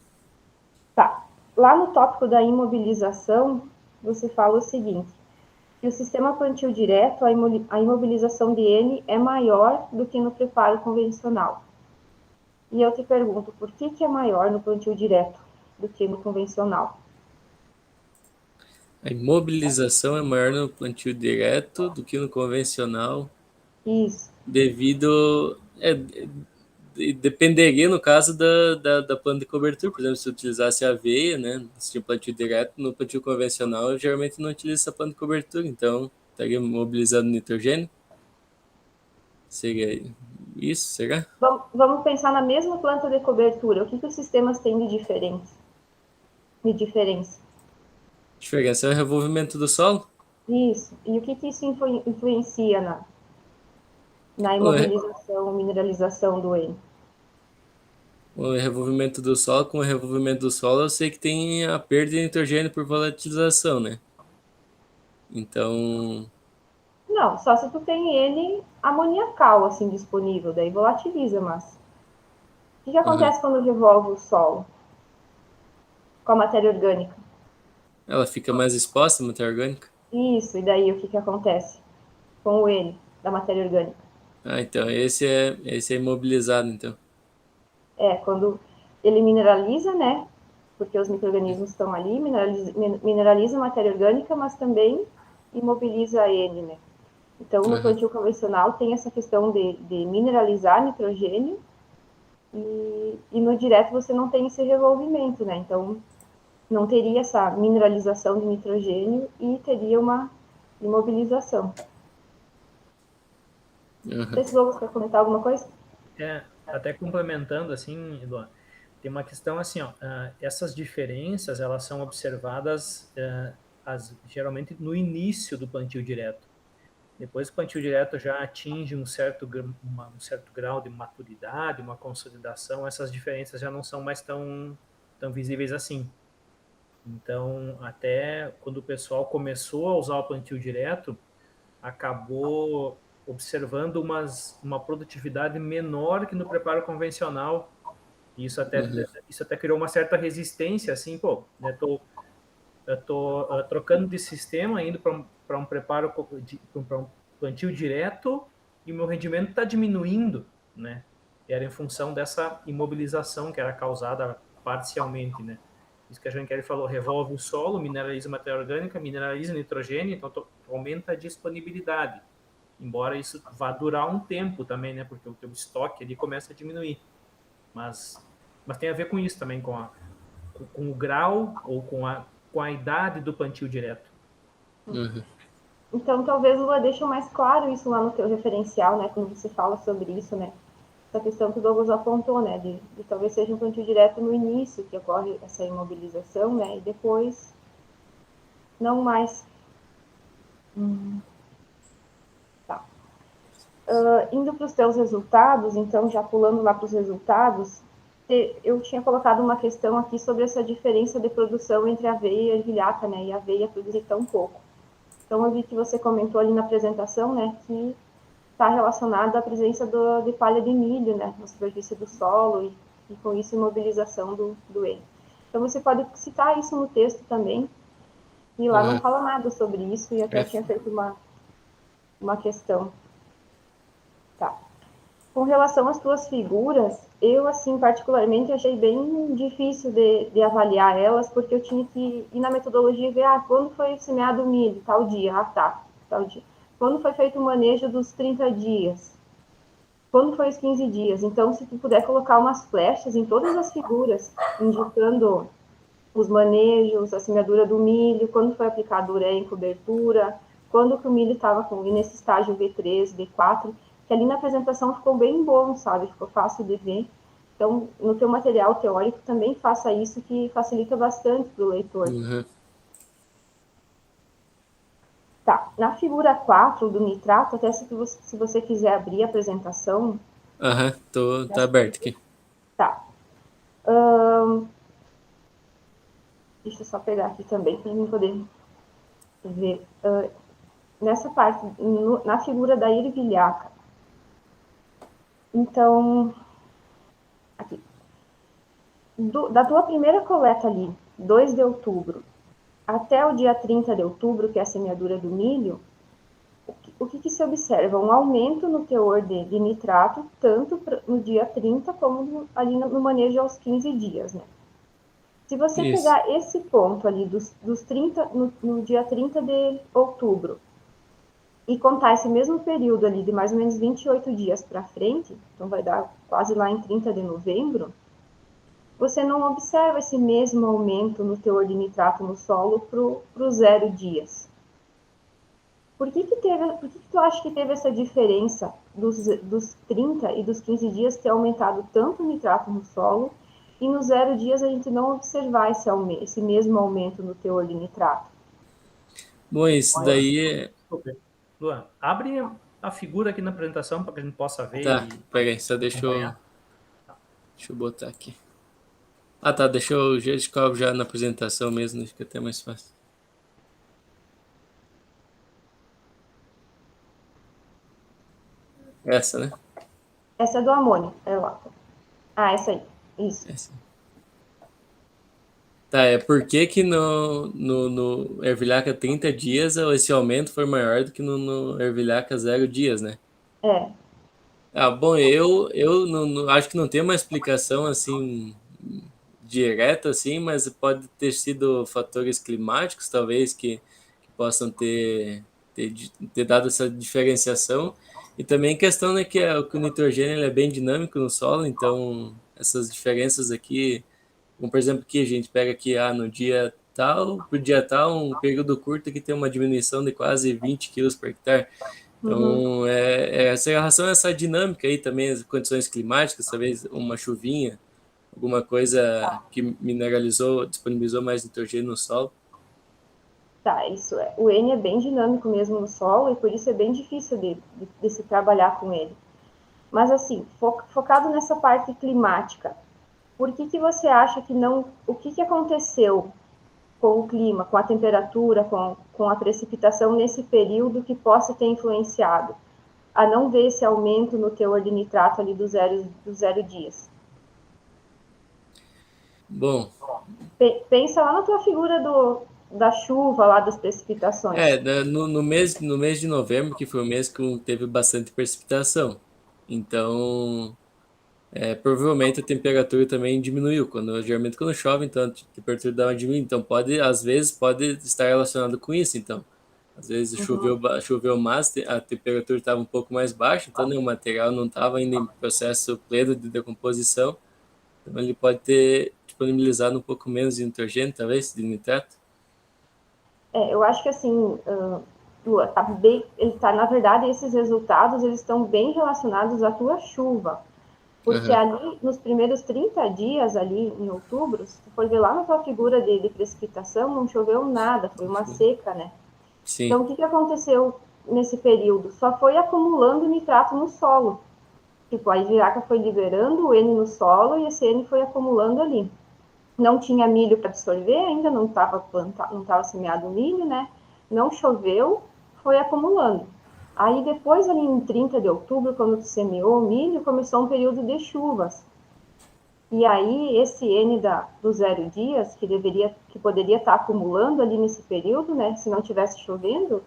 Tá. Lá no tópico da imobilização, você fala o seguinte, que o sistema plantio direto, a imobilização de N é maior do que no preparo convencional. E eu te pergunto, por que é maior no plantio direto do que no convencional? A imobilização é maior no plantio direto do que no convencional, Isso. devido... dependeria, no caso, da planta de cobertura. Por exemplo, se eu utilizasse aveia, né, se tinha plantio direto, no plantio convencional, eu geralmente não utilizo essa planta de cobertura, então estaria mobilizando nitrogênio. Seria isso, será? Vamos pensar na mesma planta de cobertura. O que os sistemas têm de diferença? Diferença é o revolvimento do solo. Isso. E o que isso influencia na imobilização, mineralização do N? O revolvimento do solo, com o revolvimento do solo, eu sei que tem a perda de nitrogênio por volatilização, né? Então, Não, só se tu tem N amoniacal, assim, disponível, daí volatiliza, mas... O que acontece quando revolve o solo com a matéria orgânica? ela fica mais exposta à matéria orgânica. Isso, e daí o que acontece com o N da matéria orgânica? Então esse é imobilizado, então. Quando ele mineraliza, né? Porque os micro-organismos estão ali, mineraliza a matéria orgânica, mas também imobiliza a N, né? Então, no plantio convencional tem essa questão de mineralizar nitrogênio e no direto você não tem esse revolvimento, né? Então, não teria essa mineralização de nitrogênio e teria uma imobilização. Esse Lobos quer comentar alguma coisa? Até complementando, assim, Luan, tem uma questão assim, ó, essas diferenças, elas são observadas geralmente no início do plantio direto. Depois que o plantio direto já atinge um certo grau de maturidade, uma consolidação, essas diferenças já não são mais tão visíveis assim. Então, até quando o pessoal começou a usar o plantio direto, acabou observando uma produtividade menor que no preparo convencional. E isso até criou uma certa resistência, assim, pô, né, eu tô trocando de sistema, indo para um preparo, para um plantio direto, e o meu rendimento está diminuindo, né? E era em função dessa imobilização que era causada parcialmente, né? Isso que a Jean-Kelly falou, revolve o solo, mineraliza matéria orgânica, mineraliza nitrogênio, então aumenta a disponibilidade. Embora isso vá durar um tempo também, né? Porque o teu estoque ali começa a diminuir. Mas tem a ver com isso também, com o grau ou com a idade do plantio direto. Então, talvez, Lua, deixa mais claro isso lá no teu referencial, né? Quando você fala sobre isso, né? Essa questão que o Douglas apontou, né? De talvez seja um plantio direto no início que ocorre essa imobilização, né? E depois, não mais. Tá. Indo para os teus resultados, então, já pulando lá para os resultados, eu tinha colocado uma questão aqui sobre essa diferença de produção entre aveia e ervilhaca, né? E a aveia produzir tão pouco. Então, eu vi que você comentou ali na apresentação, né, que está relacionado à presença de palha de milho, né, na superfície do solo e com isso, imobilização do N. Então, você pode citar isso no texto também, e lá não fala nada sobre isso, e até tinha feito uma questão. Tá. Com relação às tuas figuras, eu, assim, particularmente, achei bem difícil de avaliar elas, porque eu tinha que ir na metodologia e ver, quando foi semeado o milho, tal dia, tal dia. Quando foi feito o manejo dos 30 dias? Quando foi os 15 dias? Então, se tu puder colocar umas flechas em todas as figuras, indicando os manejos, a semeadura do milho, quando foi aplicado ureia em cobertura, quando que o milho estava nesse estágio V3, V4, que ali na apresentação ficou bem bom, sabe? Ficou fácil de ver. Então, no teu material teórico também faça isso, que facilita bastante para o leitor. Tá, na figura 4 do nitrato, até se você quiser abrir a apresentação... Tá aberto aqui. Tá. Deixa eu só pegar aqui também para mim poder ver. Nessa parte, na figura da ervilhaca. Então, aqui. Da tua primeira coleta ali, 2 de outubro, até o dia 30 de outubro, que é a semeadura do milho, o que se observa? Um aumento no teor de nitrato, tanto no dia 30 como ali no manejo aos 15 dias, né? Se você pegar esse ponto ali dos 30, no dia 30 de outubro, e contar esse mesmo período ali de mais ou menos 28 dias para frente, então vai dar quase lá em 30 de novembro, você não observa esse mesmo aumento no teor de nitrato no solo para os 0 dias. Por que tu acha que teve essa diferença dos 30 e dos 15 dias ter aumentado tanto o nitrato no solo e nos 0 dias a gente não observar esse mesmo aumento no teor de nitrato? Bom, isso daí é... Luan, abre a figura aqui na apresentação para que a gente possa ver. Tá, pega aí, só deixa eu botar aqui. Ah, tá, deixa eu já na apresentação mesmo, acho que é até mais fácil. Essa, né? Essa é do amônio, é lá. Ah, essa aí, isso. Essa. Tá, é por que no Ervilhaca 30 dias esse aumento foi maior do que no Ervilhaca 0 dias, né? É. Ah, bom, eu não, acho que não tem uma explicação assim direta, assim, mas pode ter sido fatores climáticos, talvez, que possam ter dado essa diferenciação. E também questão, né, que o nitrogênio ele é bem dinâmico no solo, então essas diferenças aqui, como por exemplo, que a gente pega aqui no dia tal, pro dia tal, um período curto que tem uma diminuição de quase 20 quilos por hectare. Então, essa relação, essa dinâmica aí também, as condições climáticas, talvez uma chuvinha, alguma coisa que mineralizou, disponibilizou mais nitrogênio no solo. Tá, isso é. O N é bem dinâmico mesmo no solo e por isso é bem difícil de se trabalhar com ele. Mas assim, focado nessa parte climática, por que você acha que não... O que aconteceu com o clima, com a temperatura, com a precipitação nesse período que possa ter influenciado a não ver esse aumento no teor de nitrato ali dos 0 dias? Bom... Pensa lá na tua figura da chuva, lá das precipitações. No mês de novembro, que foi o mês que teve bastante precipitação. Então, provavelmente a temperatura também diminuiu. Geralmente quando chove, então a temperatura dá uma diminuída. Então, às vezes, pode estar relacionado com isso. Então, às vezes choveu mais, a temperatura estava um pouco mais baixa, então o material não estava ainda em processo pleno de decomposição. Então, ele pode ter disponibilizado um pouco menos de nitrogênio, talvez, de nitrato. Eu acho que assim, Lua, na verdade, esses resultados eles estão bem relacionados à tua chuva. Porque ali, nos primeiros 30 dias, ali em outubro, se tu for ver lá na tua figura de precipitação, não choveu nada, foi uma seca, né? Sim. Então, o que aconteceu nesse período? Só foi acumulando nitrato no solo. Tipo, a Iviraca foi liberando o N no solo e esse N foi acumulando ali. Não tinha milho para absorver, ainda não estava semeado o milho, né? Não choveu, foi acumulando. Aí depois, ali em 30 de outubro, quando tu semeou o milho, começou um período de chuvas. E aí esse N dos 0 dias, que poderia estar acumulando ali nesse período, né? Se não tivesse chovendo,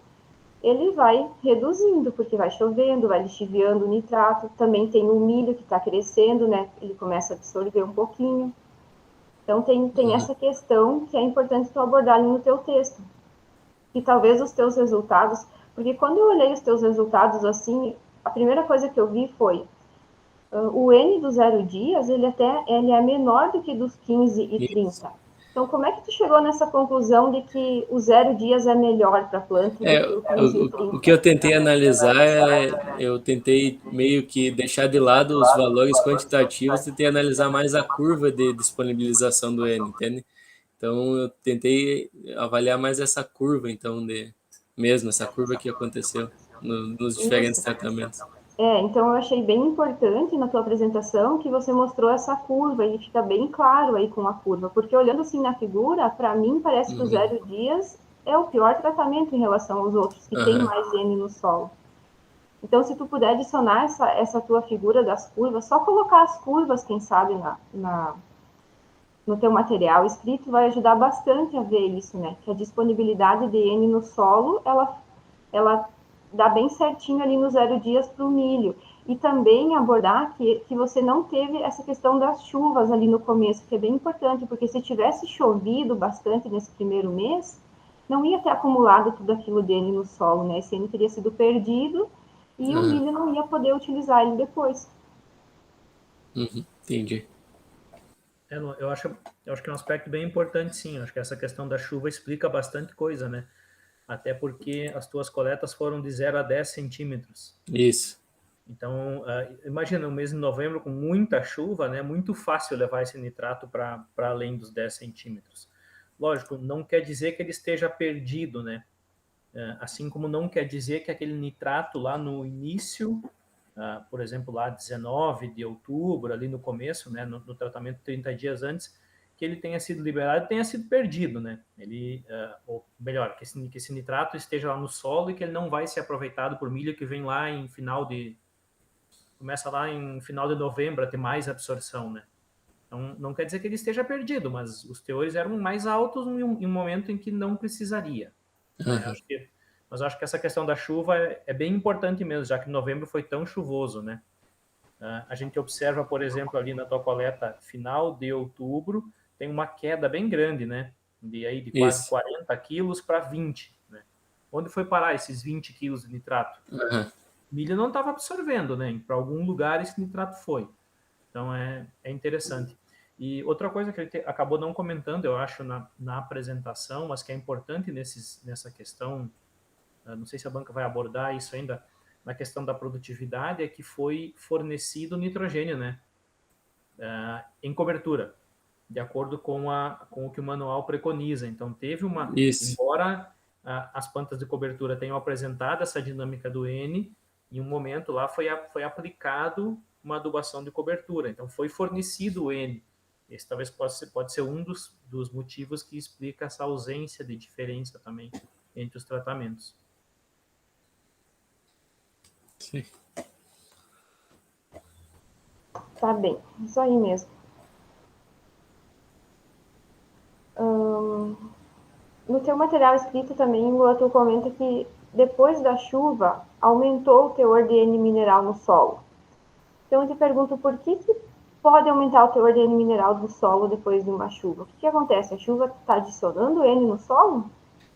ele vai reduzindo, porque vai chovendo, vai lixiviando o nitrato. Também tem o milho que está crescendo, né? Ele começa a absorver um pouquinho. Então, tem essa questão que é importante tu abordar ali no teu texto. E talvez os teus resultados... Porque quando eu olhei os teus resultados, assim, a primeira coisa que eu vi foi o N dos 0 dias, ele é menor do que dos 15 e 30. Isso. Então, como é que tu chegou nessa conclusão de que o 0 dias é melhor para a planta do que o 15 e 30? O que eu tentei analisar eu tentei meio que deixar de lado os valores quantitativos, tentei analisar mais a curva de disponibilização do N, entende? Então, eu tentei avaliar mais essa curva, então, essa curva que aconteceu nos diferentes tratamentos. Então eu achei bem importante na tua apresentação que você mostrou essa curva e fica bem claro aí com a curva, porque olhando assim na figura, para mim parece que o 0 dias é o pior tratamento em relação aos outros que tem mais N no solo. Então, se tu puder adicionar essa tua figura das curvas, só colocar as curvas, quem sabe, no teu material escrito, vai ajudar bastante a ver isso, né? Que a disponibilidade de N no solo, ela dá bem certinho ali no 0 dias para o milho. E também abordar que você não teve essa questão das chuvas ali no começo, que é bem importante, porque se tivesse chovido bastante nesse primeiro mês, não ia ter acumulado tudo aquilo dele no solo, né? Esse N teria sido perdido e o milho não ia poder utilizar ele depois. Entendi. Eu acho que é um aspecto bem importante, sim. Eu acho que essa questão da chuva explica bastante coisa, né? Até porque as tuas coletas foram de 0 a 10 centímetros. Isso. Então, imagina, um mês de novembro com muita chuva, né? Muito fácil levar esse nitrato para além dos 10 centímetros. Lógico, não quer dizer que ele esteja perdido, né? Assim como não quer dizer que aquele nitrato lá no início, por exemplo, lá 19 de outubro, ali no começo, né, no tratamento 30 dias antes, que ele tenha sido liberado e tenha sido perdido, né? Ele, ou melhor, que esse nitrato esteja lá no solo e que ele não vai ser aproveitado por milho que vem lá em começa lá em final de novembro a ter mais absorção, né? Então, não quer dizer que ele esteja perdido, mas os teores eram mais altos em um momento em que não precisaria. Né? Mas acho que essa questão da chuva é bem importante mesmo, já que novembro foi tão chuvoso, né? A gente observa, por exemplo, ali na tua coleta final de outubro, tem uma queda bem grande, né? De quase Isso. 40 quilos para 20, né? Onde foi parar esses 20 quilos de nitrato? Milho não estava absorvendo, né? Para algum lugar esse nitrato foi. Então é interessante. E outra coisa que ele acabou não comentando, eu acho, na apresentação, mas que é importante nessa questão, não sei se a banca vai abordar isso ainda, na questão da produtividade, é que foi fornecido nitrogênio, né? Em cobertura, de acordo com o que o manual preconiza. Então teve embora as plantas de cobertura tenham apresentado essa dinâmica do N, em um momento lá foi aplicado uma adubação de cobertura. Então foi fornecido o N. Esse talvez pode ser um dos motivos que explica essa ausência de diferença também entre os tratamentos. Sim. Tá bem, isso aí mesmo. No teu material escrito também, o outro comenta que depois da chuva aumentou o teor de N mineral no solo. Então eu te pergunto por que pode aumentar o teor de N mineral do solo depois de uma chuva? O que acontece? A chuva está adicionando N no solo?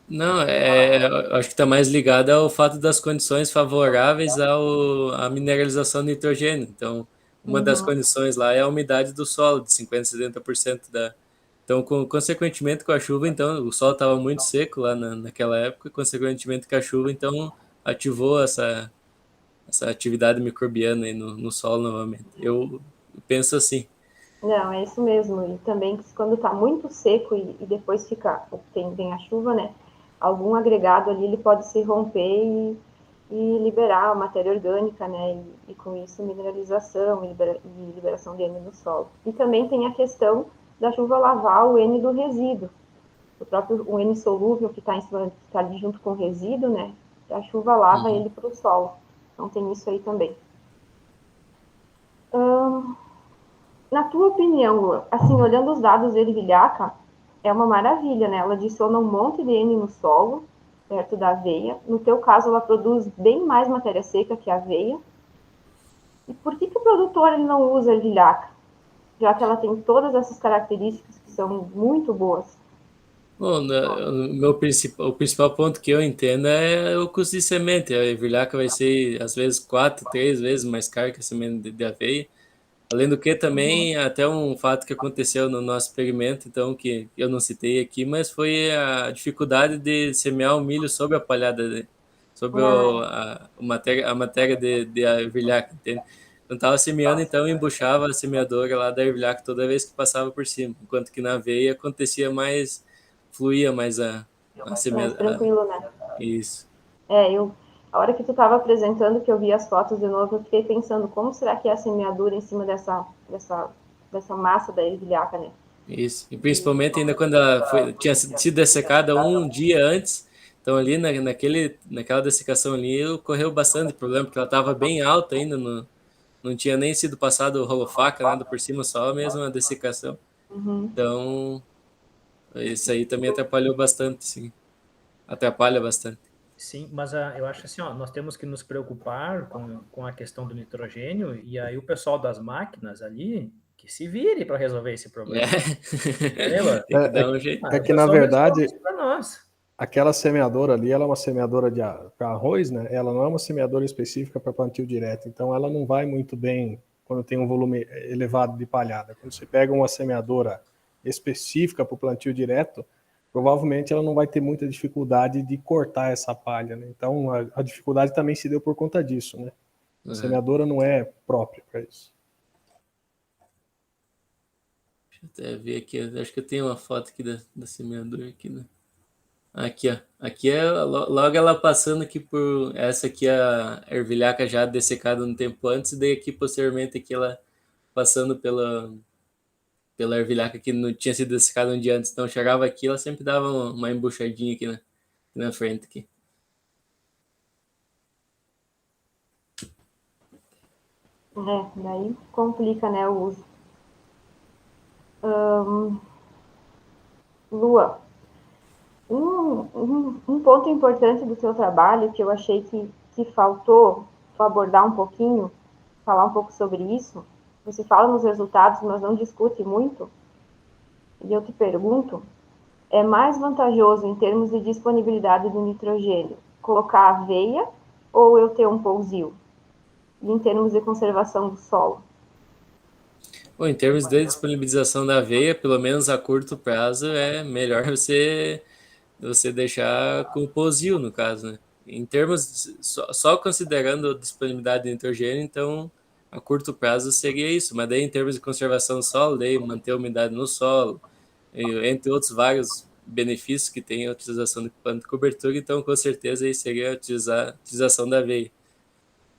Não, eu acho que está mais ligado ao fato das condições favoráveis à mineralização de nitrogênio. Então, uma das condições lá é a umidade do solo, de 50% a 70% da. Então, consequentemente, com a chuva, então, o solo estava muito seco lá naquela época, e, consequentemente, com a chuva, então, ativou essa atividade microbiana aí no solo novamente. Eu penso assim. Não, é isso mesmo. E também quando está muito seco e depois tem a chuva, né? Algum agregado ali ele pode se romper e liberar a matéria orgânica, né? E com isso mineralização e liberação de N no solo. E também tem a questão da chuva lavar o N do resíduo. O N solúvel que está ali junto com o resíduo, né? A chuva lava ele para o solo. Então tem isso aí também. Na tua opinião, Luan, assim, olhando os dados de ervilhaca, é uma maravilha, né? Ela adiciona um monte de N no solo, perto da aveia. No teu caso, ela produz bem mais matéria seca que a aveia. E por que o produtor ele não usa ervilhaca? Já que ela tem todas essas características que são muito boas. Bom, o principal ponto que eu entendo é o custo de semente. A ervilhaca vai ser, às vezes, 3 vezes mais caro que a semente de aveia. Além do que, também, até um fato que aconteceu no nosso experimento, então, que eu não citei aqui, mas foi a dificuldade de semear o milho sobre a palhada, sobre a matéria de ervilhaca, entende? Então, estava semeando, então, embuchava a semeadora lá da ervilhaca toda vez que passava por cima, enquanto que na aveia acontecia mais, fluía mais a Mais semeadura. tranquilo, né? Isso. Eu A hora que tu estava apresentando, que eu vi as fotos de novo, eu fiquei pensando como será que é a semeadura em cima dessa massa da ervilhaca, né? Isso. E principalmente ainda quando ela tinha sido dessecada um dia antes. Então ali naquela dessecação ali ocorreu bastante problema, porque ela estava bem alta ainda, não tinha nem sido passado rolo-faca, nada por cima, só mesmo a dessecação. Uhum. Então, isso aí também atrapalhou bastante, sim. Atrapalha bastante. Sim, mas eu acho assim, ó, nós temos que nos preocupar com a questão do nitrogênio e aí o pessoal das máquinas ali que se vire para resolver esse problema. Entendeu? Tem que É, dar um jeito. é O que, na pessoal resolve verdade, isso para nós. aquela semeadora ali, ela é uma semeadora para arroz, né? Ela não é uma semeadora específica para plantio direto. Então, ela não vai muito bem quando tem um volume elevado de palhada. Quando você pega uma semeadora específica para o plantio direto, provavelmente ela não vai ter muita dificuldade de cortar essa palha, né? Então, a dificuldade também se deu por conta disso, né? A Uhum. semeadora não é própria para isso. Deixa eu até ver aqui, eu acho que eu tenho uma foto aqui da semeadora aqui, né? Aqui, ó. Aqui é logo ela passando aqui por. Essa aqui é a ervilhaca já dessecada um tempo antes, e daí aqui posteriormente aqui ela passando pela ervilhaca que não tinha sido dessecada um dia antes. Então chegava aqui, ela sempre dava uma embuchadinha aqui na frente aqui. Daí complica, né, o uso. Lua, um ponto importante do seu trabalho que eu achei que faltou abordar um pouquinho, falar um pouco sobre isso, você fala nos resultados, mas não discute muito, e eu te pergunto, é mais vantajoso em termos de disponibilidade do nitrogênio colocar aveia ou eu ter um pousio? E em termos de conservação do solo? Bom, em termos de disponibilização da aveia, pelo menos a curto prazo, é melhor você deixar com o posil, no caso, né? Em termos, só considerando a disponibilidade de nitrogênio, então a curto prazo seria isso, mas daí em termos de conservação do solo, daí manter a umidade no solo, entre outros vários benefícios que tem a utilização de planta de cobertura, então com certeza aí seria a utilização da aveia.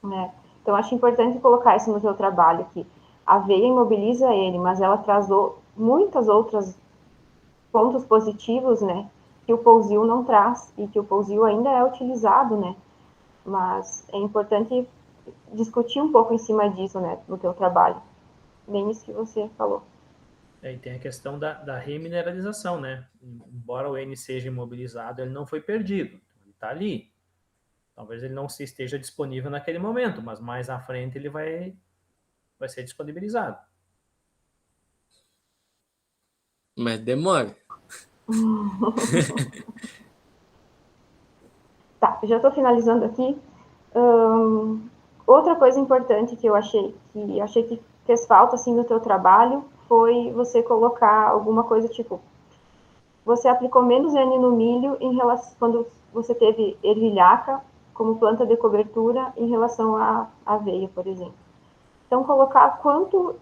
Né? Então, acho importante colocar isso no seu trabalho, que a aveia imobiliza ele, mas ela traz muitas outras pontos positivos, né, que o pousio não traz e que o pousio ainda é utilizado, né, mas é importante discutir um pouco em cima disso, né, no teu trabalho. Bem isso que você falou. E tem a questão da remineralização, né? Embora o N seja imobilizado, ele não foi perdido. Ele está ali. Talvez ele não se esteja disponível naquele momento, mas mais à frente ele vai ser disponibilizado. Mas demora. Tá, já estou finalizando aqui. Outra coisa importante que eu achei que fez falta assim no teu trabalho foi você colocar alguma coisa tipo você aplicou menos N no milho em relação quando você teve ervilhaca como planta de cobertura em relação à aveia, por exemplo. Então colocar quanto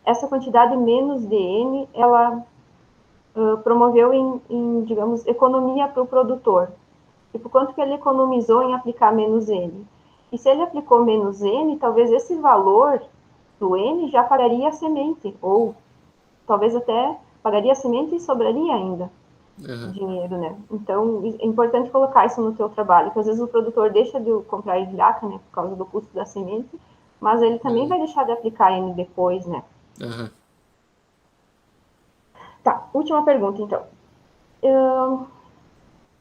essa quantidade menos de N ela promoveu digamos, economia para o produtor. Tipo, quanto que ele economizou em aplicar menos N. E se ele aplicou menos N, talvez esse valor do N já pagaria a semente, ou talvez até pagaria a semente e sobraria ainda Uhum. dinheiro, né? Então, é importante colocar isso no teu trabalho, que às vezes o produtor deixa de comprar ervilhaca, né, por causa do custo da semente, mas ele também vai deixar de aplicar N depois, né? Uhum. Tá, última pergunta, então.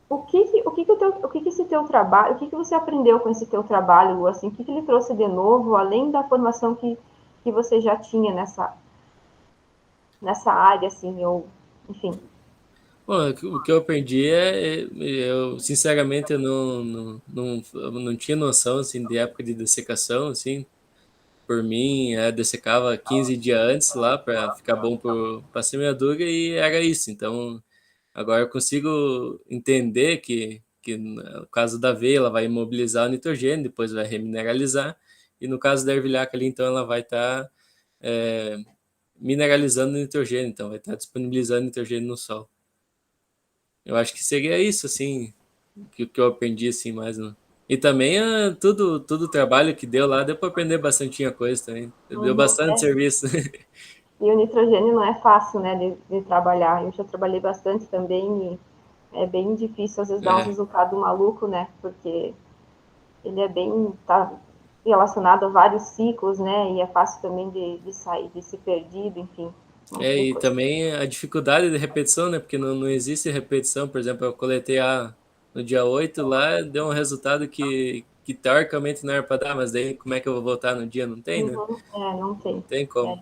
O que esse teu trabalho, o que você aprendeu com esse teu trabalho, assim, o que ele trouxe de novo, além da formação que você já tinha nessa área, assim, ou, enfim. Bom, o que eu aprendi eu sinceramente eu não tinha noção assim de época de dessecação, assim. Por mim, dessecava 15 dias antes lá para ficar bom para semeadura e era isso. Então, agora eu consigo entender que no caso da aveia ela vai imobilizar o nitrogênio, depois vai remineralizar, e no caso da ervilhaca ali, então ela vai estar mineralizando o nitrogênio, então vai estar disponibilizando nitrogênio no solo. Eu acho que seria isso, assim, que eu aprendi, assim, mais, né? E também tudo o trabalho que deu lá, deu para aprender bastante coisa também. Deu bastante serviço. E o nitrogênio não é fácil, né, de trabalhar. Eu já trabalhei bastante também e é bem difícil, às vezes, dar um resultado maluco, né, porque ele é bem, tá relacionado a vários ciclos, né, e é fácil também de sair, de ser perdido, enfim. E também a dificuldade de repetição, né, porque não existe repetição. Por exemplo, eu coletei no dia 8 lá, deu um resultado que teoricamente não era para dar, mas daí como é que eu vou voltar no dia? Não tem, né? Não tem. Não tem como.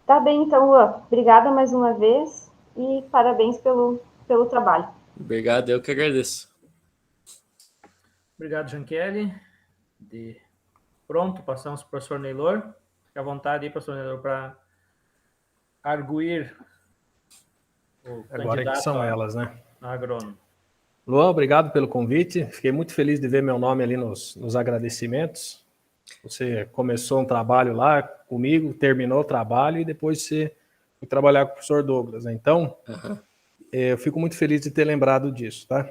Tá bem, então, Luan. Obrigada mais uma vez e parabéns pelo trabalho. Obrigado, eu que agradeço. Obrigado, Janquele. Pronto, passamos para o professor Neylor. Fique à vontade aí, professor Neylor, para arguir o Agora que são elas, né? Agrônomo. Luan, obrigado pelo convite. Fiquei muito feliz de ver meu nome ali nos agradecimentos. Você começou um trabalho lá comigo, terminou o trabalho e depois você foi trabalhar com o professor Douglas, né? Então, eu fico muito feliz de ter lembrado disso, tá?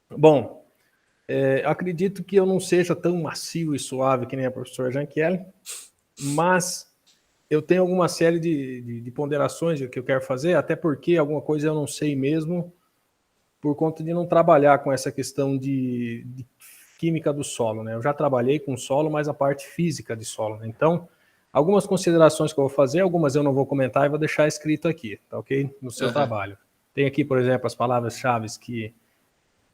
Bom, acredito que eu não seja tão macio e suave que nem a professora Janquele, mas eu tenho alguma série de ponderações que eu quero fazer, até porque alguma coisa eu não sei mesmo, por conta de não trabalhar com essa questão de química do solo, né? Eu já trabalhei com solo, mas a parte física de solo, né? Então, algumas considerações que eu vou fazer, algumas eu não vou comentar e vou deixar escrito aqui, tá ok? No seu trabalho. Tem aqui, por exemplo, as palavras-chave que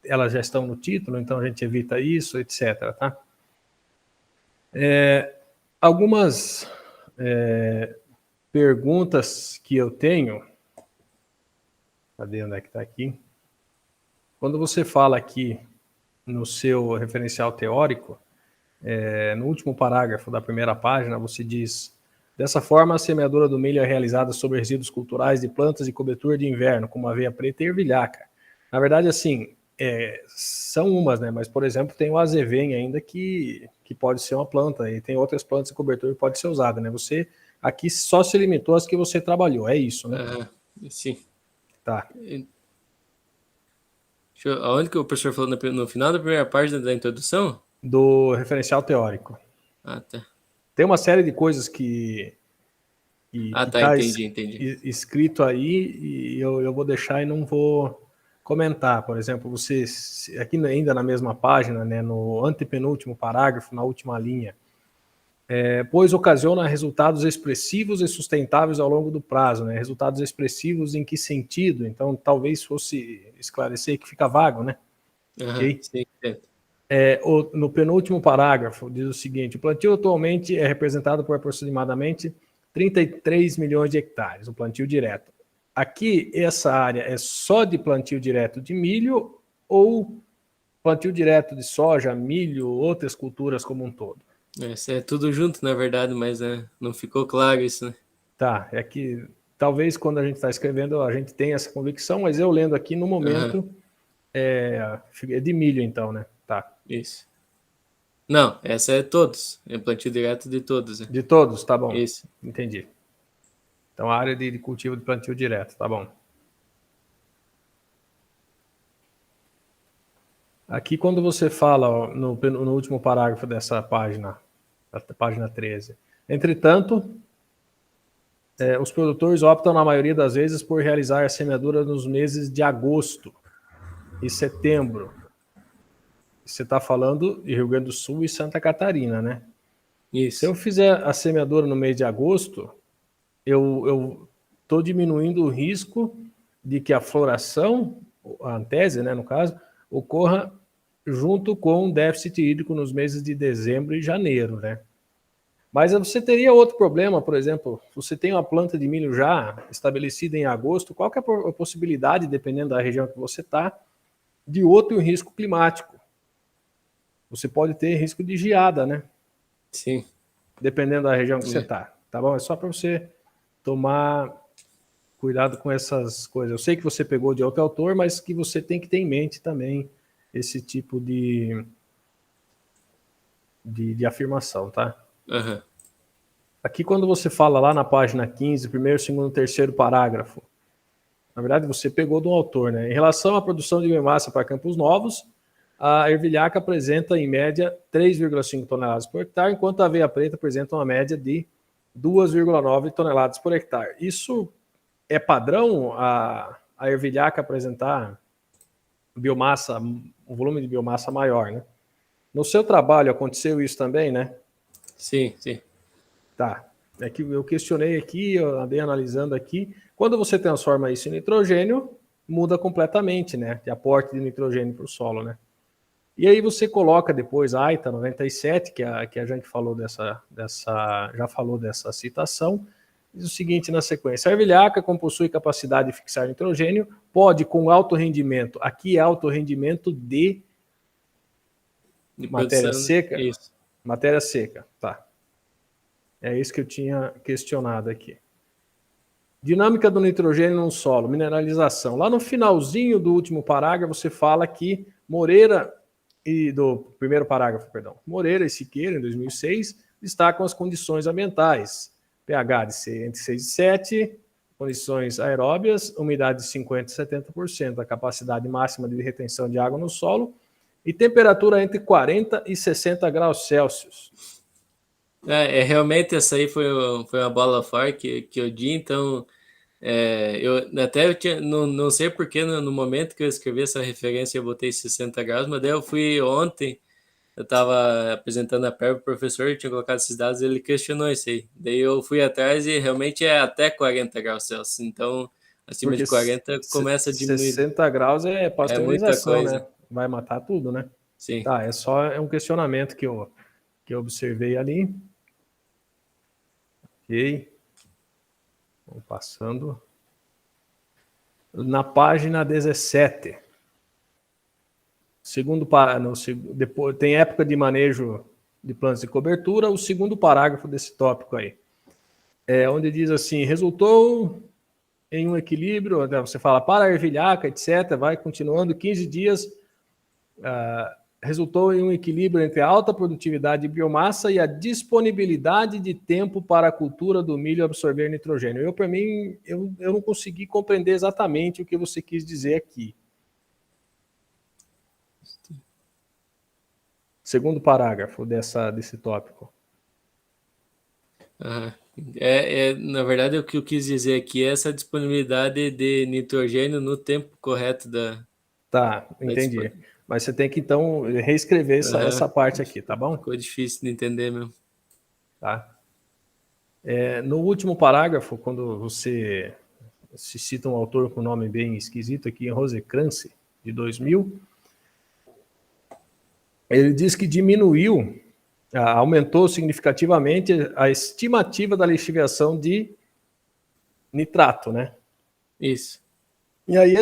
elas já estão no título, então a gente evita isso, etc, tá? Algumas perguntas que eu tenho, cadê, onde é que está aqui? Quando você fala aqui no seu referencial teórico, no último parágrafo da primeira página, você diz: dessa forma, a semeadura do milho é realizada sobre resíduos culturais de plantas de cobertura de inverno, como aveia preta e ervilhaca. Na verdade, assim, são umas, né? Mas, por exemplo, tem o azevém ainda que pode ser uma planta, e tem outras plantas de cobertura que pode ser usada, né? Você aqui só se limitou às que você trabalhou, é isso, né? Sim. Tá. Aonde que o professor falou no final da primeira página da introdução? Do referencial teórico. Tá. Tem uma série de coisas que tá, entendi. Escrito aí e eu vou deixar e não vou comentar. Por exemplo, você aqui ainda na mesma página, né, no antepenúltimo parágrafo, na última linha, pois ocasiona resultados expressivos e sustentáveis ao longo do prazo, né? Resultados expressivos em que sentido? Então, talvez fosse esclarecer que fica vago, né? Okay? Sim, No penúltimo parágrafo diz o seguinte: o plantio atualmente é representado por aproximadamente 33 milhões de hectares, o plantio direto. Aqui, essa área é só de plantio direto de milho ou plantio direto de soja, milho, outras culturas como um todo? É tudo junto, na verdade, mas não ficou claro isso, né? Tá, é que talvez quando a gente está escrevendo a gente tenha essa convicção, mas eu lendo aqui no momento é de milho então, né? Tá. Isso. Não, essa é todos. É plantio direto de todos. Né? De todos, tá bom. Isso. Entendi. Então, a área de cultivo de plantio direto, tá bom. Aqui, quando você fala ó, no último parágrafo dessa página, da página 13, entretanto, os produtores optam, na maioria das vezes, por realizar a semeadura nos meses de agosto e setembro. Você está falando de Rio Grande do Sul e Santa Catarina, né? Isso. Se eu fizer a semeadura no mês de agosto, eu estou diminuindo o risco de que a floração, a antese, né, no caso, ocorra junto com um déficit hídrico nos meses de dezembro e janeiro, né? Mas você teria outro problema, por exemplo, você tem uma planta de milho já estabelecida em agosto, qual que é a possibilidade, dependendo da região que você está, de outro risco climático? Você pode ter risco de geada, né? Sim. Dependendo da região que você está, tá bom? É só para você tomar cuidado com essas coisas. Eu sei que você pegou de outro autor, mas que você tem que ter em mente também esse tipo de afirmação, tá? Aqui, quando você fala lá na página 15, primeiro, segundo, terceiro parágrafo, na verdade, você pegou de um autor, né? Em relação à produção de biomassa para campos novos, a ervilhaca apresenta, em média, 3,5 toneladas por hectare, enquanto a aveia preta apresenta uma média de 2,9 toneladas por hectare. Isso é padrão, a ervilhaca apresentar biomassa, um volume de biomassa maior, né? No seu trabalho aconteceu isso também, né? Sim, sim. Tá. É que eu questionei aqui, eu andei analisando aqui. Quando você transforma isso em nitrogênio, muda completamente, né? De aporte de nitrogênio para o solo, né? E aí você coloca depois a AITA 97, que a gente falou já falou dessa citação, diz o seguinte na sequência: a ervilhaca, como possui capacidade de fixar nitrogênio, pode, com alto rendimento, aqui é alto rendimento de matéria seca. Isso. Matéria seca, tá. É isso que eu tinha questionado aqui. Dinâmica do nitrogênio no solo, mineralização. Lá no finalzinho do último parágrafo, você fala que Moreira, do primeiro parágrafo, perdão, Moreira e Siqueira, em 2006, destacam as condições ambientais. pH de entre 6 e 7, condições aeróbias, umidade de 50% e 70%, a capacidade máxima de retenção de água no solo, e temperatura entre 40 e 60 graus Celsius. Realmente essa aí foi uma bola fora que eu di, então não sei porque no momento que eu escrevi essa referência eu botei 60 graus, mas daí eu fui ontem, eu estava apresentando a prova, o professor tinha colocado esses dados, ele questionou isso aí, daí eu fui atrás e realmente é até 40 graus Celsius, então acima Porque de 40 começa a diminuir. 60 graus é pasteurização, muita coisa. né? Vai matar tudo, né? Sim. Tá, é um questionamento que eu observei ali. Ok. Vamos passando. Na página 17. Depois, tem época de manejo de plantas de cobertura, o segundo parágrafo desse tópico aí. Onde diz assim, resultou em um equilíbrio, você fala para a ervilhaca, etc., vai continuando 15 dias, resultou em um equilíbrio entre a alta produtividade de biomassa e a disponibilidade de tempo para a cultura do milho absorver nitrogênio. Para mim, eu não consegui compreender exatamente o que você quis dizer aqui. Segundo parágrafo desse tópico. Na verdade, o que eu quis dizer aqui é essa disponibilidade de nitrogênio no tempo correto da... Tá, entendi. Mas você tem que, então, reescrever essa parte aqui, tá bom? Ficou difícil de entender mesmo. Tá. No último parágrafo, quando você se cita um autor com nome bem esquisito aqui, Rosekrantz, de 2000, ele diz que aumentou significativamente a estimativa da lixiviação de nitrato, né? Isso. E aí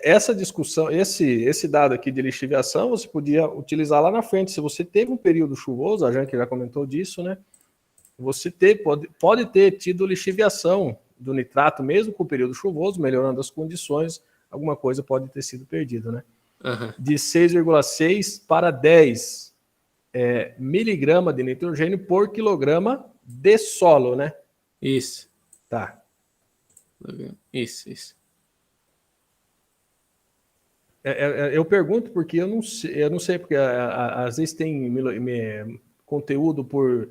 essa discussão, esse dado aqui de lixiviação, você podia utilizar lá na frente. Se você teve um período chuvoso, a Janke já comentou disso, né? Você pode ter tido lixiviação do nitrato, mesmo com o período chuvoso, melhorando as condições, alguma coisa pode ter sido perdida, né? De 6,6 para 10 miligrama de nitrogênio por quilograma de solo, né? Isso. Tá. Isso. Eu pergunto porque eu não sei porque às vezes tem conteúdo por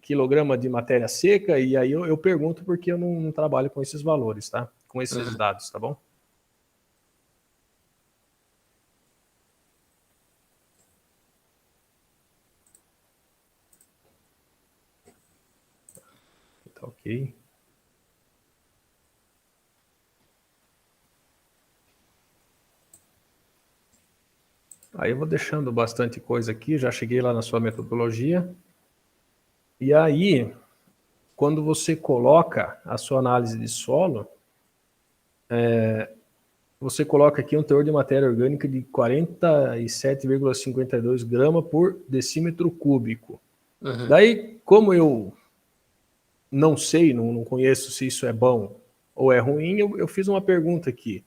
quilograma de matéria seca, e aí eu pergunto porque eu não trabalho com esses valores, tá? Com esses dados, tá bom? Tá ok. Aí eu vou deixando bastante coisa aqui, já cheguei lá na sua metodologia. E aí, quando você coloca a sua análise de solo, você coloca aqui um teor de matéria orgânica de 47,52 gramas por decímetro cúbico. Daí, como eu não sei, não conheço se isso é bom ou é ruim, eu fiz uma pergunta aqui.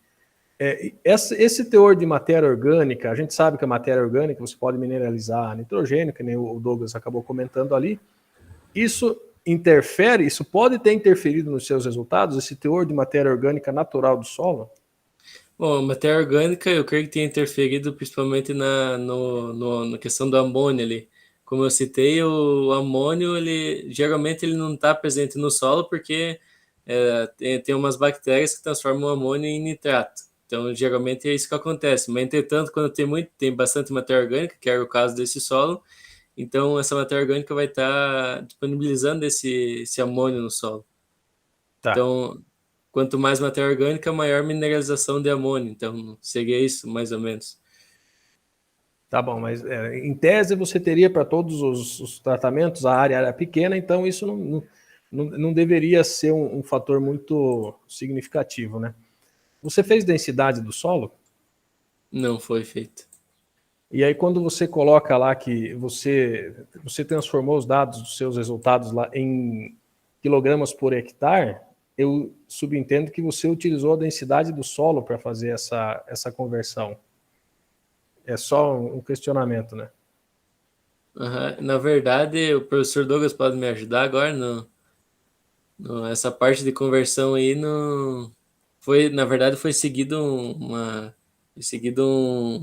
Esse teor de matéria orgânica, a gente sabe que a matéria orgânica você pode mineralizar nitrogênio, que nem o Douglas acabou comentando ali. Isso interfere, isso pode ter interferido nos seus resultados, esse teor de matéria orgânica natural do solo? Bom, a matéria orgânica eu creio que tenha interferido principalmente na questão do amônio ali. Como eu citei, o amônio, geralmente ele não está presente no solo porque tem umas bactérias que transformam o amônio em nitrato. Então, geralmente é isso que acontece. Mas, entretanto, quando tem bastante matéria orgânica, que era o caso desse solo, então essa matéria orgânica vai estar disponibilizando esse amônio no solo. Tá. Então, quanto mais matéria orgânica, maior mineralização de amônio. Então, seria isso, mais ou menos. Tá bom, mas em tese você teria para todos os tratamentos, a área era pequena, então isso não deveria ser um fator muito significativo, né? Você fez densidade do solo? Não foi feito. E aí quando você coloca lá que você transformou os dados dos seus resultados lá em quilogramas por hectare, eu subentendo que você utilizou a densidade do solo para fazer essa conversão. É só um questionamento, né? Na verdade, o professor Douglas pode me ajudar agora. Essa parte de conversão aí não foi, na verdade, foi seguido uma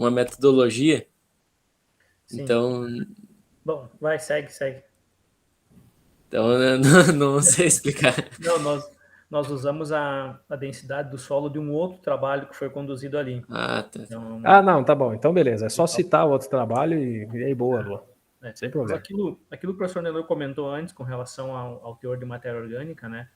metodologia. Sim. Então, Bom, vai, segue. né, não sei explicar. Não, nós usamos a densidade do solo de um outro trabalho que foi conduzido ali. Ah, tá. Então, Não, tá bom. Então, beleza. É só citar o outro trabalho e aí boa, Lu. Sem mas problema. aquilo que o professor Nelor comentou antes com relação ao teor de matéria orgânica, né?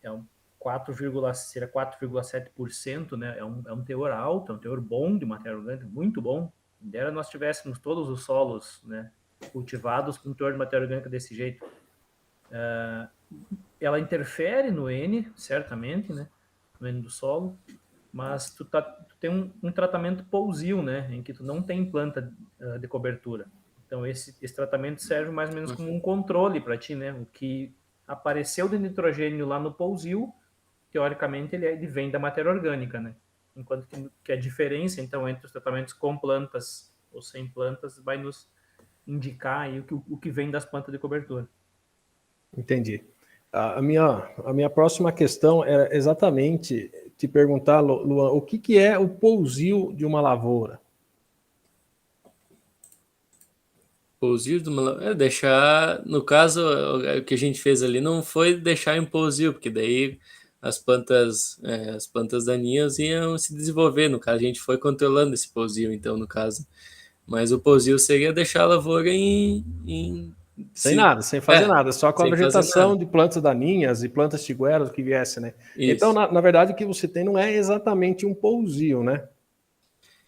É um 4,7%, né? É um teor alto, é um teor bom de matéria orgânica, muito bom. Dera nós tivéssemos todos os solos, né, cultivados com teor de matéria orgânica desse jeito. Ela interfere no N, certamente, né? No N do solo, mas tu tem um tratamento pousio, né? Em que tu não tem planta de cobertura. Então esse tratamento serve mais ou menos como um controle para ti, né? O que apareceu de nitrogênio lá no pousio, teoricamente ele vem da matéria orgânica, né? Enquanto que a diferença então entre os tratamentos com plantas ou sem plantas vai nos indicar aí o que vem das plantas de cobertura. Entendi. A minha próxima questão era exatamente te perguntar, Luan, o que é o pousio de uma lavoura? Pousio deixar, no caso, o que a gente fez ali não foi deixar em pousio, porque daí as plantas daninhas iam se desenvolver. No caso, a gente foi controlando esse pousio, então, no caso. Mas o pousio seria deixar a lavoura Sem fazer nada, só com a sem fazer vegetação nada. de plantas daninhas e plantas tigueras que viesse, né? Isso. Então, na verdade, o que você tem não é exatamente um pousio, né?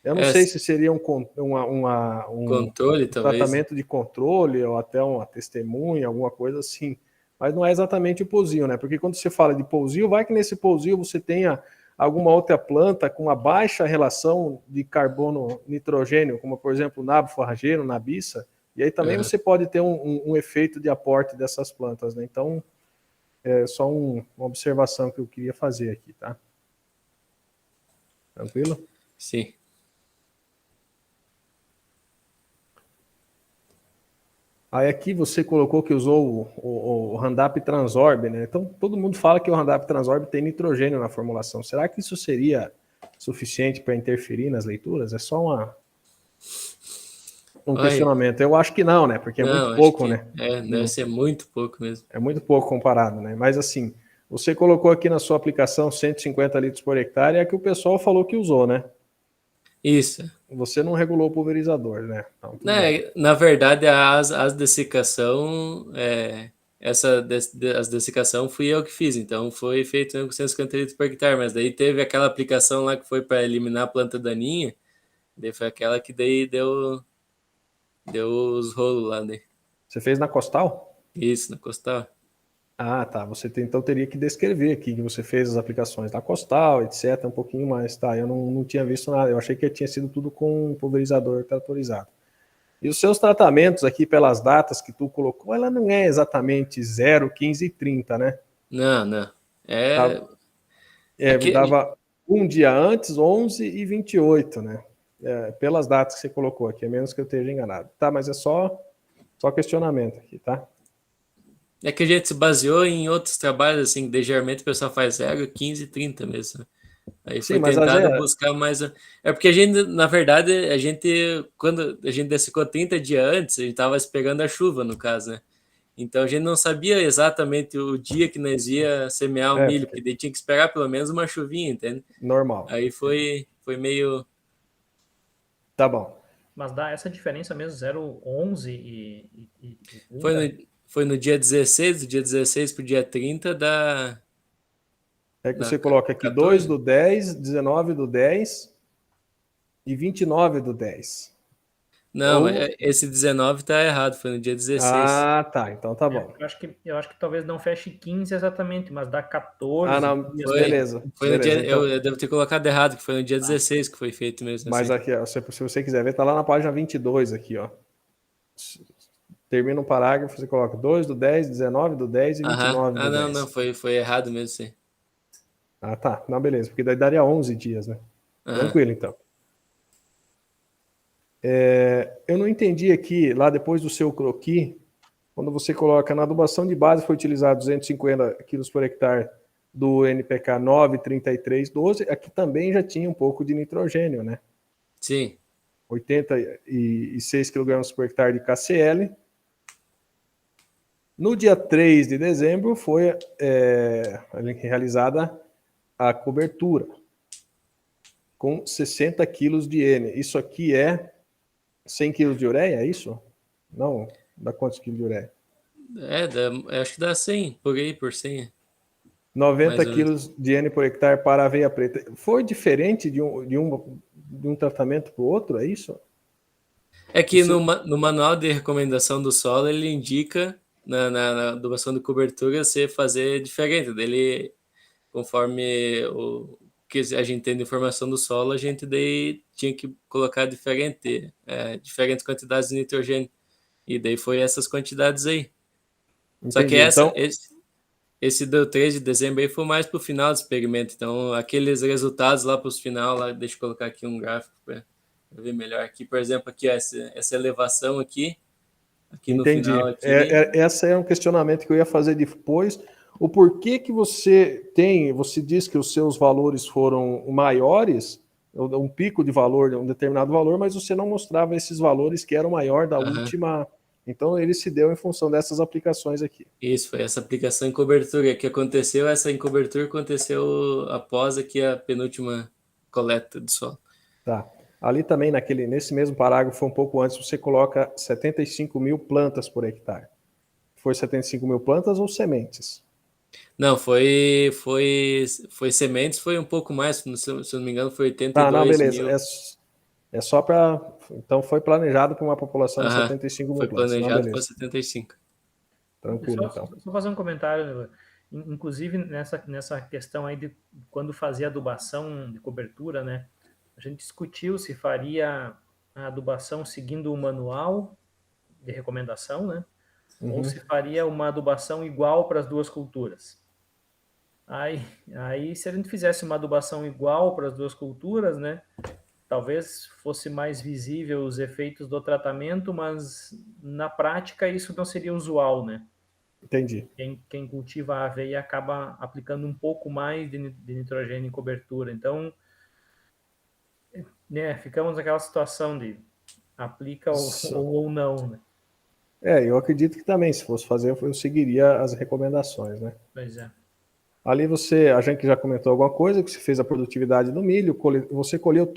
Eu não sei se seria um controle, talvez. tratamento de controle ou até uma testemunha, alguma coisa assim. Mas não é exatamente o pousio, né? Porque quando você fala de pousio, vai que nesse pousio você tenha alguma outra planta com uma baixa relação de carbono-nitrogênio, como por exemplo o nabo forrageiro, nabiça, e aí também você pode ter um efeito de aporte dessas plantas, né? Então, é só uma observação que eu queria fazer aqui, tá? Tranquilo? Sim. Aí aqui você colocou que usou o Roundup Transorb, né? Então todo mundo fala que o Roundup Transorb tem nitrogênio na formulação. Será que isso seria suficiente para interferir nas leituras? É só um questionamento. Eu acho que não, né? Porque é muito pouco, né? Deve ser muito pouco mesmo. É muito pouco comparado, né? Mas assim, você colocou aqui na sua aplicação 150 litros por hectare, é que o pessoal falou que usou, né? Isso. Você não regulou o pulverizador, né? Então, na verdade, as dessecação, as dessecação fui eu que fiz, então foi feito com 150 litros por hectare, mas daí teve aquela aplicação lá que foi para eliminar a planta daninha, daí foi aquela que daí deu os rolos lá. Daí. Você fez na costal? Isso, na costal. Ah, tá. Você então teria que descrever aqui que você fez as aplicações da costal, etc, um pouquinho mais, tá? Eu não tinha visto nada, eu achei que tinha sido tudo com um pulverizador tratorizado. E os seus tratamentos aqui, pelas datas que tu colocou, ela não é exatamente 0, 15 e 30, né? Não. Dava um dia antes, 11 e 28, né? Pelas datas que você colocou aqui, a menos que eu esteja enganado. Tá, mas é só questionamento aqui, tá? É que a gente se baseou em outros trabalhos, assim, que geralmente o pessoal faz 0, 15 e 30 mesmo. Aí Sim, foi mas às tentado vezes, buscar mais. É porque a gente, na verdade, quando a gente dessecou 30 dias antes, a gente estava esperando a chuva, no caso, né? Então a gente não sabia exatamente o dia que nós ia semear o milho, porque porque daí tinha que esperar pelo menos uma chuvinha, entende? normal. Aí foi meio. Tá bom. Mas dá essa diferença mesmo, 0,11 e Foi 30? foi no dia 16, do dia 16 pro dia 30 É que da você coloca aqui 2 14? do 10, 19 do 10 e 29 do 10. Não, mas Ou. esse 19 tá errado, foi no dia 16. Ah, tá. Então tá bom. Eu acho que talvez não feche 15 exatamente, mas dá Ah, 14 não. dias por aí. Beleza. Foi no dia. Beleza. Eu Então. devo ter colocado errado, que foi no dia Tá. 16 que foi feito mesmo Mas assim. aqui, ó, se você quiser ver, tá lá na página 22 aqui, ó. Termina um parágrafo, você coloca 2 do 10, 19 do 10 e Aham. 29 Ah, do não, não, 10. foi errado mesmo, sim. Ah, tá. Não, beleza. Porque daí daria 11 dias, né? Aham. Tranquilo, então. Eu não entendi aqui, lá depois do seu croquis, quando você coloca na adubação de base foi utilizado 250 quilos por hectare do NPK 93312, aqui também já tinha um pouco de nitrogênio, né? Sim. 86 kg por hectare de KCl. No dia 3 de dezembro foi realizada a cobertura com 60 quilos de N. Isso aqui é 100 quilos de ureia, é isso? Não, dá quantos quilos de ureia? Acho que dá 100, por aí, por 100, 90 mais ou menos. quilos de N por hectare para aveia preta. Foi diferente de um tratamento para o outro, é isso? É que Você... no manual de recomendação do solo, ele indica na adubação de cobertura você fazer diferente. Dele, conforme o que a gente tem de informação do solo, a gente daí tinha que colocar diferentes quantidades de nitrogênio. E daí foi essas quantidades aí. Só que Entendi. Então, esse do 3 de dezembro aí foi mais pro final do experimento. Então, aqueles resultados lá pros final, lá, deixa eu colocar aqui um gráfico para ver melhor aqui. Por exemplo, aqui, ó, essa elevação aqui no entendi. final aqui. Essa é um questionamento que eu ia fazer depois. O porquê que você diz que os seus valores foram maiores, um pico de valor, um determinado valor, mas você não mostrava esses valores que eram maior da Aham. última. Então ele se deu em função dessas aplicações aqui. Isso, foi essa aplicação em cobertura que aconteceu. Essa em cobertura aconteceu após aqui a penúltima coleta de solo. Tá. Ali também, nesse mesmo parágrafo, um pouco antes, você coloca 75 mil plantas por hectare. Foi 75 mil plantas ou sementes? Não, foi sementes, foi um pouco mais, se eu não me engano, foi Tá, não, 82 beleza. mil. É só para. Então foi planejado para uma população de Aham, 75 mil foi plantas. Não, planejado para beleza. 75. Tranquilo, então. Só fazer um comentário, inclusive nessa questão aí de quando fazia adubação de cobertura, né? A gente discutiu se faria a adubação seguindo o manual de recomendação, né? Ou se faria uma adubação igual para as duas culturas. Aí, se a gente fizesse uma adubação igual para as duas culturas, né? Talvez fosse mais visível os efeitos do tratamento, mas na prática isso não seria usual, né? Entendi. Quem cultiva a aveia acaba aplicando um pouco mais de nitrogênio em cobertura. Então, né, ficamos naquela situação de aplica ou não, né? Eu acredito que também, se fosse fazer, eu seguiria as recomendações, né? Pois é. Ali a gente já comentou alguma coisa, que você fez a produtividade do milho, você colheu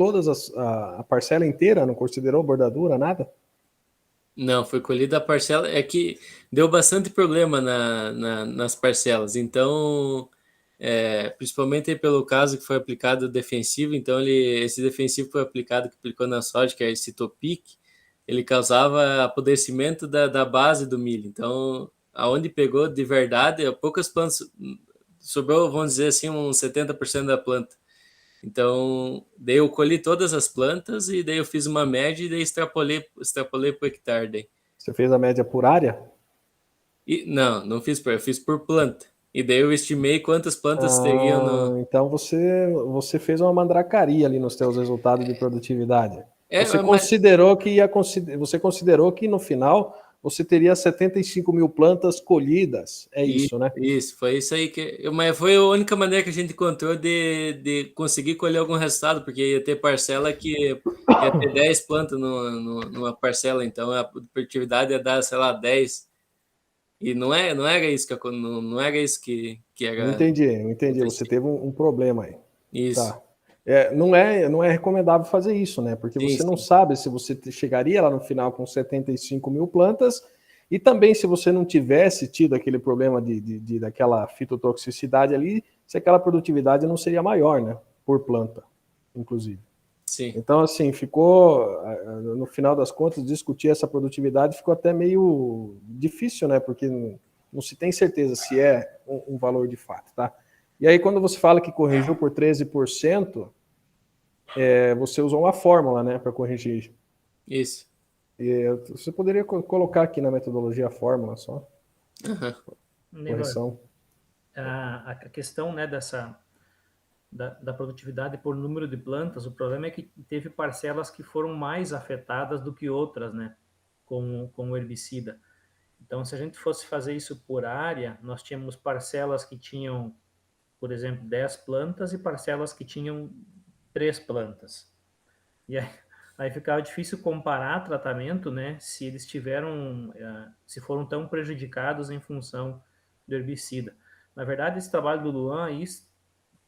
a parcela inteira, não considerou bordadura, nada? Não, foi colhida a parcela. É que deu bastante problema nas parcelas. Então, principalmente aí pelo caso que foi aplicado defensivo. Então, esse defensivo foi aplicado, que aplicou na soja, que é esse Topic. Ele causava apodrecimento da base do milho. Então, aonde pegou de verdade, poucas plantas, sobrou, vamos dizer assim, uns 70% da planta. Então, daí eu colhi todas as plantas e daí eu fiz uma média e daí extrapolei para o hectare. Daí. Você fez a média por área? E, não eu fiz por planta. E daí eu estimei quantas plantas teriam no... Então você fez uma mandracaria ali nos seus resultados de produtividade. Você mas considerou que você considerou que no final você teria 75 mil plantas colhidas. É isso, né? Isso, foi isso aí mas foi a única maneira que a gente encontrou de conseguir colher algum resultado, porque ia ter parcela que ia ter 10 plantas numa parcela, então a produtividade ia dar, sei lá, 10. E não era isso não era isso que Eu era. entendi. Você teve um problema aí. Isso. Tá. Não é recomendável fazer isso, né? Porque Sim, você não sim. sabe se você chegaria lá no final com 75 mil plantas e também se você não tivesse tido aquele problema daquela fitotoxicidade ali, se aquela produtividade não seria maior, né? Por planta, inclusive. Sim. Então, assim, ficou, no final das contas, discutir essa produtividade ficou até meio difícil, né? Porque não se tem certeza se é um valor de fato, tá? E aí, quando você fala que corrigiu por 13%, você usou uma fórmula, né, para corrigir. Isso. Você poderia colocar aqui na metodologia a fórmula só. Correção. A questão, né, da produtividade por número de plantas, o problema é que teve parcelas que foram mais afetadas do que outras, né, com o herbicida. Então, se a gente fosse fazer isso por área, nós tínhamos parcelas que tinham, por exemplo, 10 plantas e parcelas que tinham 3 plantas. E aí ficava difícil comparar tratamento, né, se eles se foram tão prejudicados em função do herbicida. Na verdade, esse trabalho do Luan aí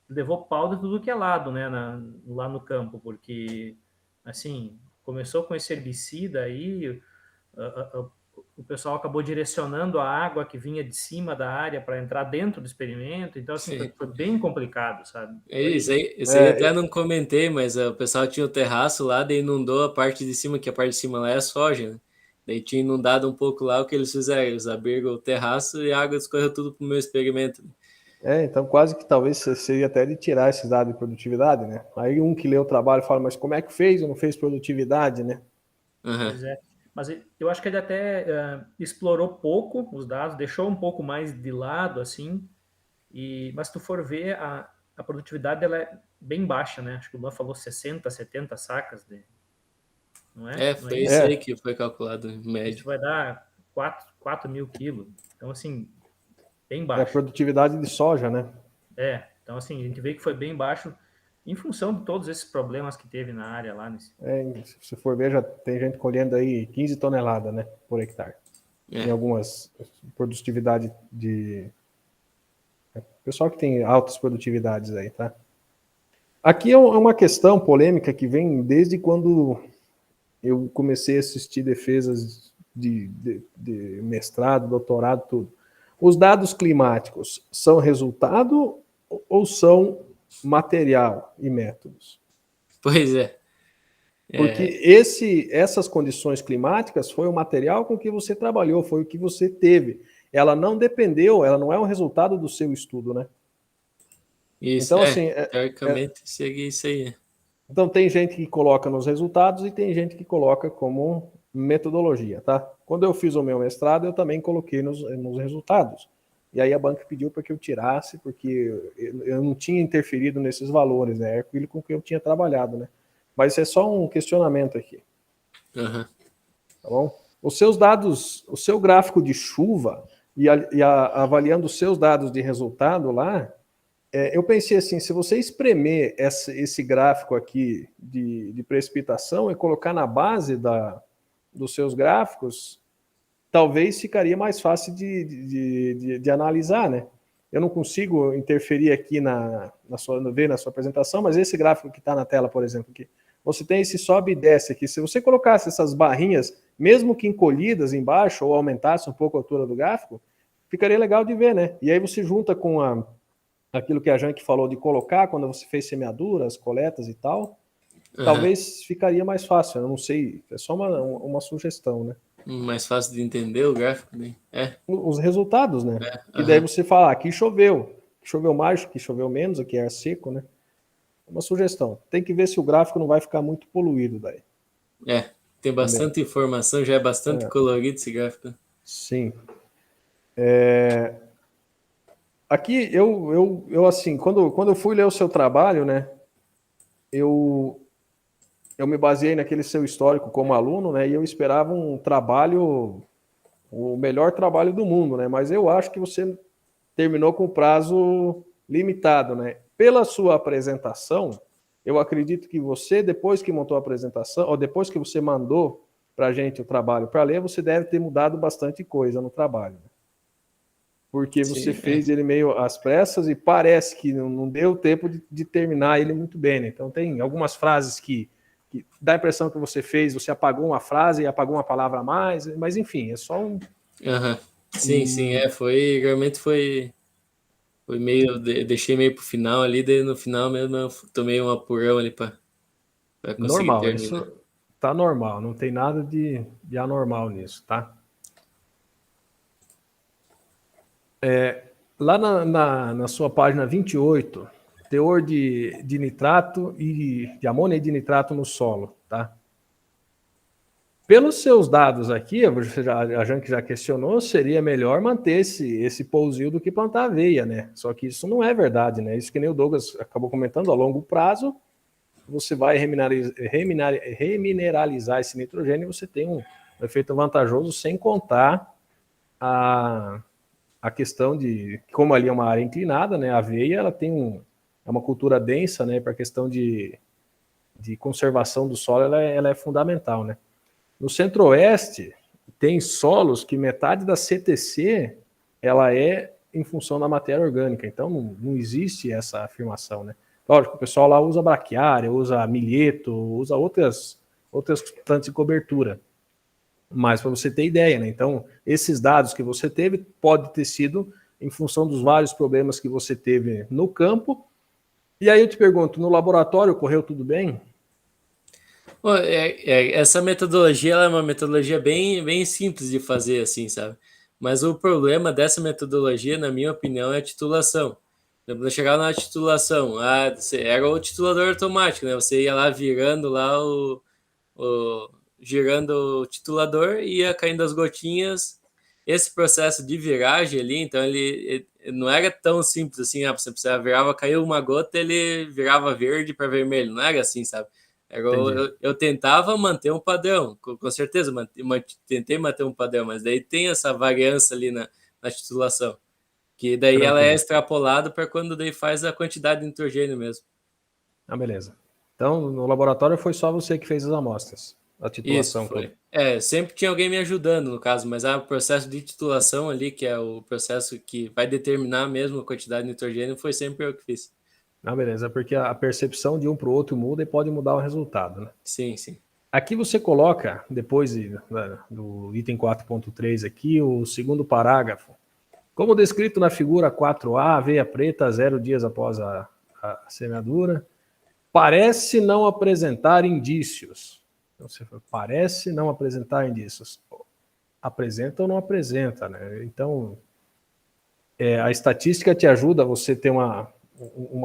levou pau de tudo que é lado, né, lá no campo, porque, assim, começou com esse herbicida aí, o pessoal acabou direcionando a água que vinha de cima da área para entrar dentro do experimento, então, assim, foi bem complicado, sabe? Isso aí até não comentei, mas o pessoal tinha o terraço lá, daí inundou a parte de cima, que a parte de cima lá é a soja, né? Daí tinha inundado um pouco lá, o que eles fizeram? Eles abriram o terraço e a água escorreu tudo pro meu experimento. Então quase que talvez seria até de tirar esses dados de produtividade, né? Aí um que lê o trabalho fala, mas como é que fez ou não fez produtividade, né? Pois é. Mas eu acho que ele até explorou pouco os dados, deixou um pouco mais de lado, assim, mas se tu for ver, a produtividade ela é bem baixa, né? Acho que o Luan falou 60, 70 sacas, não é? Não é Foi isso? isso aí que foi calculado em Isso médio. vai dar 4 mil quilos. Então, assim, bem É a baixo. produtividade de soja, né? Então, assim, a gente vê que foi bem baixo em função de todos esses problemas que teve na área lá. Se você for ver, já tem gente colhendo aí 15 toneladas, né, por hectare. Em algumas produtividade pessoal que tem altas produtividades aí, tá? Aqui é uma questão polêmica que vem desde quando eu comecei a assistir defesas de mestrado, doutorado, tudo. Os dados climáticos são resultado ou são material e métodos? Pois é. Porque essas condições climáticas foi o material com que você trabalhou, foi o que você teve. Ela não dependeu, ela não é um resultado do seu estudo, né? Isso, então, assim, teoricamente seria isso aí. Então tem gente que coloca nos resultados e tem gente que coloca como metodologia, tá? Quando eu fiz o meu mestrado, eu também coloquei nos resultados. E aí a banca pediu para que eu tirasse, porque eu não tinha interferido nesses valores, né? É aquilo com que eu tinha trabalhado, né? Mas isso é só um questionamento aqui. Tá bom? Os seus dados, o seu gráfico de chuva avaliando os seus dados de resultado lá, eu pensei assim, se você espremer esse gráfico aqui de precipitação e colocar na base dos seus gráficos, talvez ficaria mais fácil de analisar, né? Eu não consigo interferir aqui na sua apresentação, mas esse gráfico que está na tela, por exemplo, aqui, você tem esse sobe e desce aqui. Se você colocasse essas barrinhas, mesmo que encolhidas embaixo, ou aumentasse um pouco a altura do gráfico, ficaria legal de ver, né? E aí você junta com aquilo que a Janke falou de colocar quando você fez semeaduras, coletas e tal, talvez ficaria mais fácil. Eu não sei, é só uma sugestão, né? Mais fácil de entender o gráfico, né? Os resultados, né? E daí você fala, aqui choveu mais, aqui choveu menos, aqui é seco, né? Uma sugestão. Tem que ver se o gráfico não vai ficar muito poluído daí. Tem bastante informação, já é bastante colorido esse gráfico. Sim. Aqui, eu assim, quando eu fui ler o seu trabalho, né, eu me baseei naquele seu histórico como aluno, né, e eu esperava um trabalho o melhor trabalho do mundo, né? Mas eu acho que você terminou com prazo limitado, né? Pela sua apresentação, eu acredito que você, depois que montou a apresentação, ou depois que você mandou para a gente o trabalho para ler, você deve ter mudado bastante coisa no trabalho. Né? Porque você fez ele meio às pressas e parece que não deu tempo de terminar ele muito bem. Né? Então tem algumas frases que dá a impressão que você fez, você apagou uma frase e apagou uma palavra a mais, mas enfim, é só um... Sim, realmente foi meio, deixei meio pro final ali, daí no final mesmo eu tomei um apurão ali para conseguir normal, terminar. Isso tá normal, não tem nada de anormal nisso, tá? Lá na sua página 28, teor de nitrato e de amônia e de nitrato no solo, tá? Pelos seus dados aqui, a Janke já questionou, seria melhor manter esse pousio do que plantar aveia, né? Só que isso não é verdade, né? Isso que nem o Douglas acabou comentando, a longo prazo, você vai remineralizar esse nitrogênio e você tem um efeito vantajoso, sem contar a questão de, como ali é uma área inclinada, né? A aveia, ela tem é uma cultura densa, né? Para a questão de conservação do solo, ela é fundamental, né? No centro-oeste, tem solos que metade da CTC ela é em função da matéria orgânica, então não existe essa afirmação, né? Lógico, o pessoal lá usa braquiária, usa milheto, usa outras plantas de cobertura, mas para você ter ideia, né? Então, esses dados que você teve pode ter sido em função dos vários problemas que você teve no campo. E aí eu te pergunto, no laboratório correu tudo bem? Essa metodologia ela é uma metodologia bem simples de fazer, assim, sabe? Mas o problema dessa metodologia, na minha opinião, é a titulação. Quando chegar na titulação, era o titulador automático, né? Você ia lá virando lá girando o titulador e ia caindo as gotinhas. Esse processo de viragem ali, então ele não era tão simples assim, você precisava caiu uma gota, ele virava verde para vermelho, não era assim, sabe? Eu tentava manter um padrão, com certeza, tentei manter um padrão, mas daí tem essa variância ali na titulação, que daí ela é extrapolada para quando daí faz a quantidade de nitrogênio mesmo. Ah, beleza. Então, no laboratório foi só você que fez as amostras, a titulação. Isso, foi. Sempre tinha alguém me ajudando, no caso, mas o processo de titulação ali, que é o processo que vai determinar mesmo a quantidade de nitrogênio, foi sempre eu que fiz. Ah, beleza, porque a percepção de um para o outro muda e pode mudar o resultado, né? Sim, sim. Aqui você coloca, depois do item 4.3 aqui, o segundo parágrafo. Como descrito na figura 4A, aveia preta 0 dias após a semeadura, parece não apresentar indícios. Então, você parece não apresentar indícios. Apresenta ou não apresenta, né? Então, a estatística te ajuda a você ter uma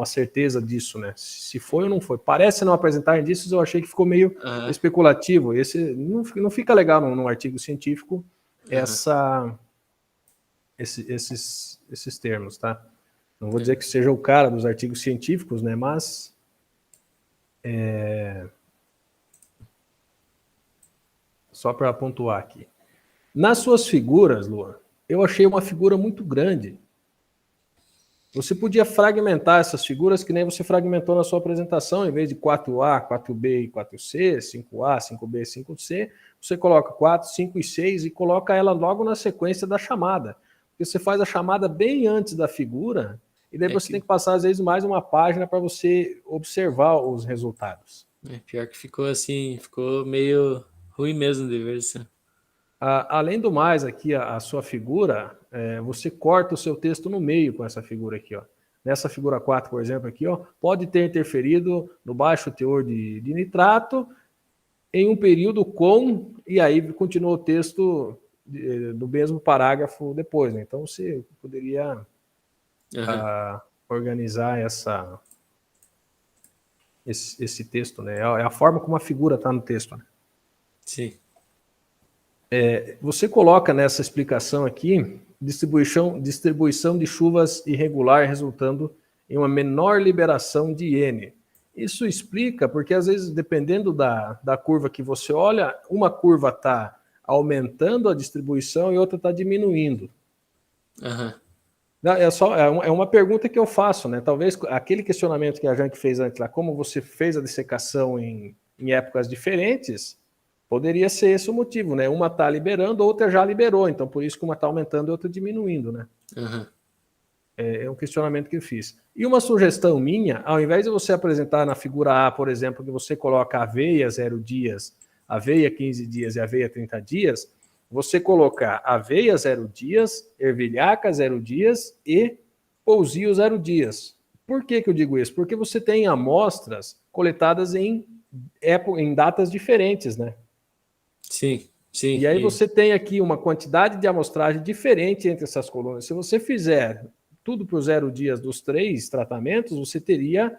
certeza disso, né? Se foi ou não foi. Parece não apresentar indícios, eu achei que ficou meio especulativo. Esse não fica legal num artigo científico esses termos, tá? Não vou dizer que seja o cara dos artigos científicos, né? Mas só para pontuar aqui. Nas suas figuras, Luan, eu achei uma figura muito grande. Você podia fragmentar essas figuras que nem você fragmentou na sua apresentação, em vez de 4A, 4B e 4C, 5A, 5B e 5C, você coloca 4, 5 e 6 e coloca ela logo na sequência da chamada. Porque você faz a chamada bem antes da figura e daí você tem que passar, às vezes, mais uma página para você observar os resultados. Pior que ficou assim, ficou meio ruim mesmo de ver isso. Além do mais, aqui a sua figura, você corta o seu texto no meio com essa figura aqui, ó. Nessa figura 4, por exemplo, aqui, ó, pode ter interferido no baixo teor de nitrato em um período com, e aí continua o texto do mesmo parágrafo depois, né? Então você poderia organizar esse texto, né? É a forma como a figura está no texto, né? Sim. Você coloca nessa explicação aqui distribuição de chuvas irregular resultando em uma menor liberação de N. Isso explica porque, às vezes, dependendo da curva que você olha, uma curva está aumentando a distribuição e outra está diminuindo. Aham. Não, é uma pergunta que eu faço, né? Talvez aquele questionamento que a Janke fez antes lá, como você fez a dessecação em épocas diferentes, poderia ser esse o motivo, né? Uma está liberando, outra já liberou, então por isso que uma está aumentando e outra diminuindo, né? Aham. É um questionamento que eu fiz. E uma sugestão minha, ao invés de você apresentar na figura A, por exemplo, que você coloca aveia 0 dias, aveia 15 dias e aveia 30 dias, você colocar aveia 0 dias, ervilhaca 0 dias e pousio 0 dias. Por que eu digo isso? Porque você tem amostras coletadas em datas diferentes, né? Sim, sim. E aí você tem aqui uma quantidade de amostragem diferente entre essas colunas. Se você fizer tudo por 0 dias dos 3 tratamentos, você teria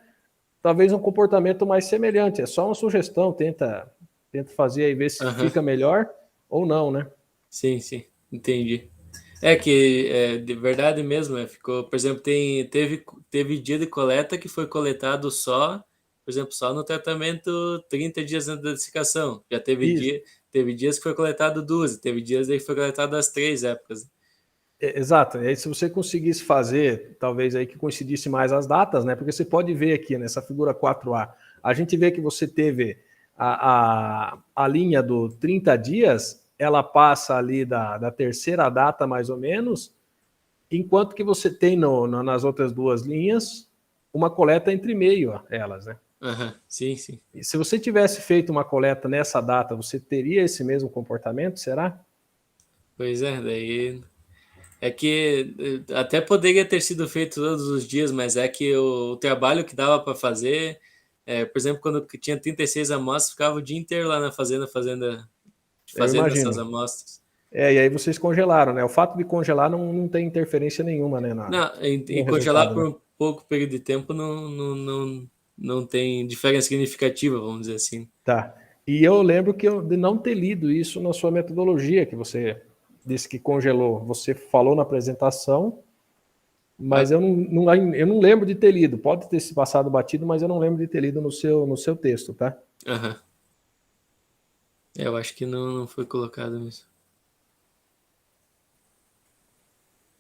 talvez um comportamento mais semelhante. É só uma sugestão, tenta fazer aí, ver se fica melhor ou não, né? Sim, sim, entendi. É que, de verdade mesmo, ficou, por exemplo, teve dia de coleta que foi coletado só, por exemplo, só no tratamento 30 dias antes da dessecação. Já teve dias que foi coletado 12, teve dias que foi coletado as 3 épocas. Exato, e aí se você conseguisse fazer, talvez aí que coincidisse mais as datas, né? Porque você pode ver aqui nessa figura 4A, a gente vê que você teve a linha do 30 dias, ela passa ali da terceira data mais ou menos, enquanto que você tem nas outras duas linhas uma coleta entre meio elas, né? Sim, sim. E se você tivesse feito uma coleta nessa data, você teria esse mesmo comportamento, será? Pois é, daí é que até poderia ter sido feito todos os dias, mas é que o trabalho que dava para fazer, por exemplo, quando tinha 36 amostras, ficava o dia inteiro lá na fazenda fazendo essas amostras. E aí vocês congelaram, né? O fato de congelar não tem interferência nenhuma, né? Não, e congelar por um pouco período de tempo não tem diferença significativa, vamos dizer assim. Tá. E eu lembro de não ter lido isso na sua metodologia, que você disse que congelou. Você falou na apresentação, mas eu não lembro de ter lido. Pode ter se passado batido, mas eu não lembro de ter lido no seu texto, tá? Eu acho que não foi colocado nisso.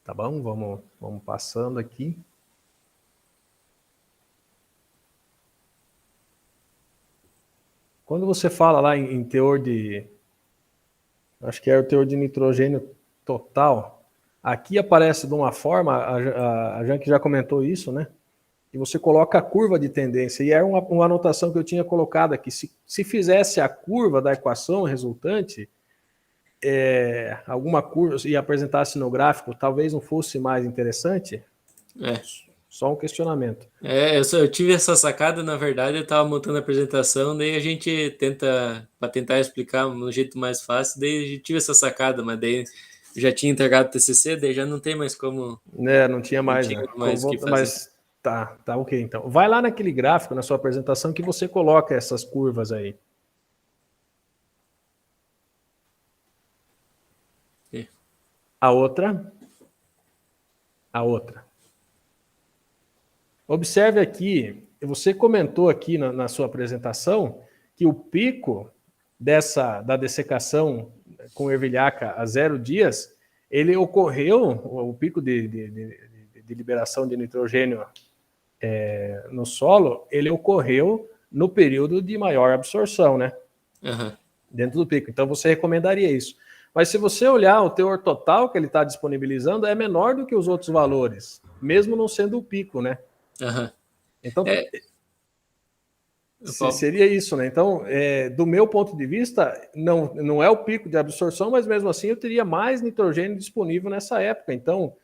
Tá bom, vamos passando aqui. Quando você fala lá em teor de... Acho que é o teor de nitrogênio total. Aqui aparece de uma forma, a Janke já comentou isso, né? E você coloca a curva de tendência. E era uma anotação que eu tinha colocado aqui. Se fizesse a curva da equação resultante, alguma curva, e apresentasse no gráfico, talvez não fosse mais interessante? Só um questionamento. Eu tive essa sacada, na verdade, eu estava montando a apresentação, daí a gente para tentar explicar de um jeito mais fácil, daí a gente tive essa sacada, mas daí já tinha entregado o TCC, daí já não tem mais como... Não tinha mais, né? que fazer. Mas tá ok, então. Vai lá naquele gráfico, na sua apresentação, que você coloca essas curvas aí. A outra. Observe aqui, você comentou aqui na sua apresentação que o pico da dessecação com ervilhaca a 0 dias, ele ocorreu, o pico de liberação de nitrogênio no solo, ele ocorreu no período de maior absorção, né? Dentro do pico. Então você recomendaria isso. Mas se você olhar o teor total que ele está disponibilizando, é menor do que os outros valores, mesmo não sendo o pico, né? Então, seria isso, né? Então, do meu ponto de vista, não é o pico de absorção, mas mesmo assim eu teria mais nitrogênio disponível nessa época. Então,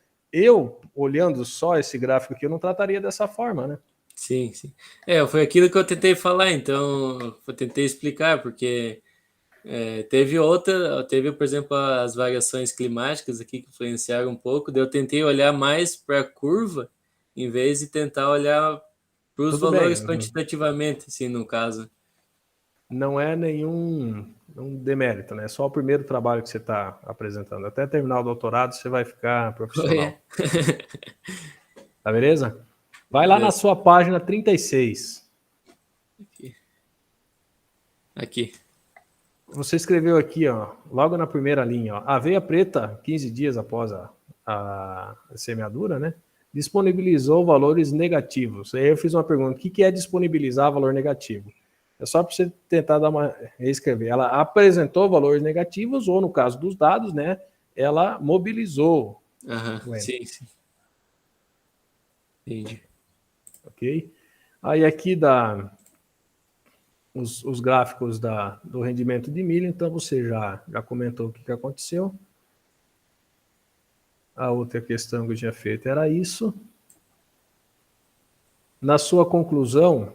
olhando só esse gráfico aqui, eu não trataria dessa forma, né? Sim, sim. Foi aquilo que eu tentei falar, então, eu tentei explicar, porque teve, por exemplo, as variações climáticas aqui que influenciaram um pouco, daí eu tentei olhar mais para a curva, em vez de tentar olhar para os valores quantitativamente, assim, no caso. Não é nenhum demérito, né? É só o primeiro trabalho que você está apresentando. Até terminar o doutorado, você vai ficar profissional. Tá beleza? Vai lá na sua página 36. Aqui. Você escreveu aqui, ó, logo na primeira linha, ó, aveia preta, 15 dias após a semeadura, né? Disponibilizou valores negativos. Aí eu fiz uma pergunta: o que é disponibilizar valor negativo? É só para você tentar dar uma reescrever. Ela apresentou valores negativos, ou no caso dos dados, né? Ela mobilizou. Sim, sim. Entendi. Ok? Aí aqui dá os gráficos do rendimento de milho, então você já comentou o que aconteceu. A outra questão que eu tinha feito era isso. Na sua conclusão,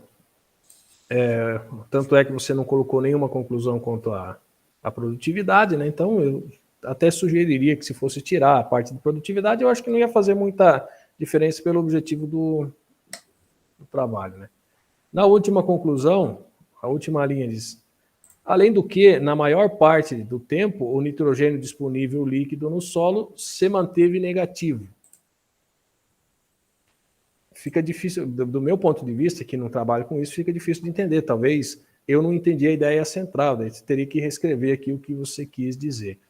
tanto é que você não colocou nenhuma conclusão quanto à produtividade, né? Então eu até sugeriria que, se fosse tirar a parte de produtividade, eu acho que não ia fazer muita diferença pelo objetivo do trabalho, né? Na última conclusão, a última linha diz: além do que, na maior parte do tempo, o nitrogênio disponível líquido no solo se manteve negativo. Fica difícil, do meu ponto de vista, que não trabalho com isso, fica difícil de entender. Talvez eu não entendi a ideia central, daí você teria que reescrever aqui o que você quis dizer.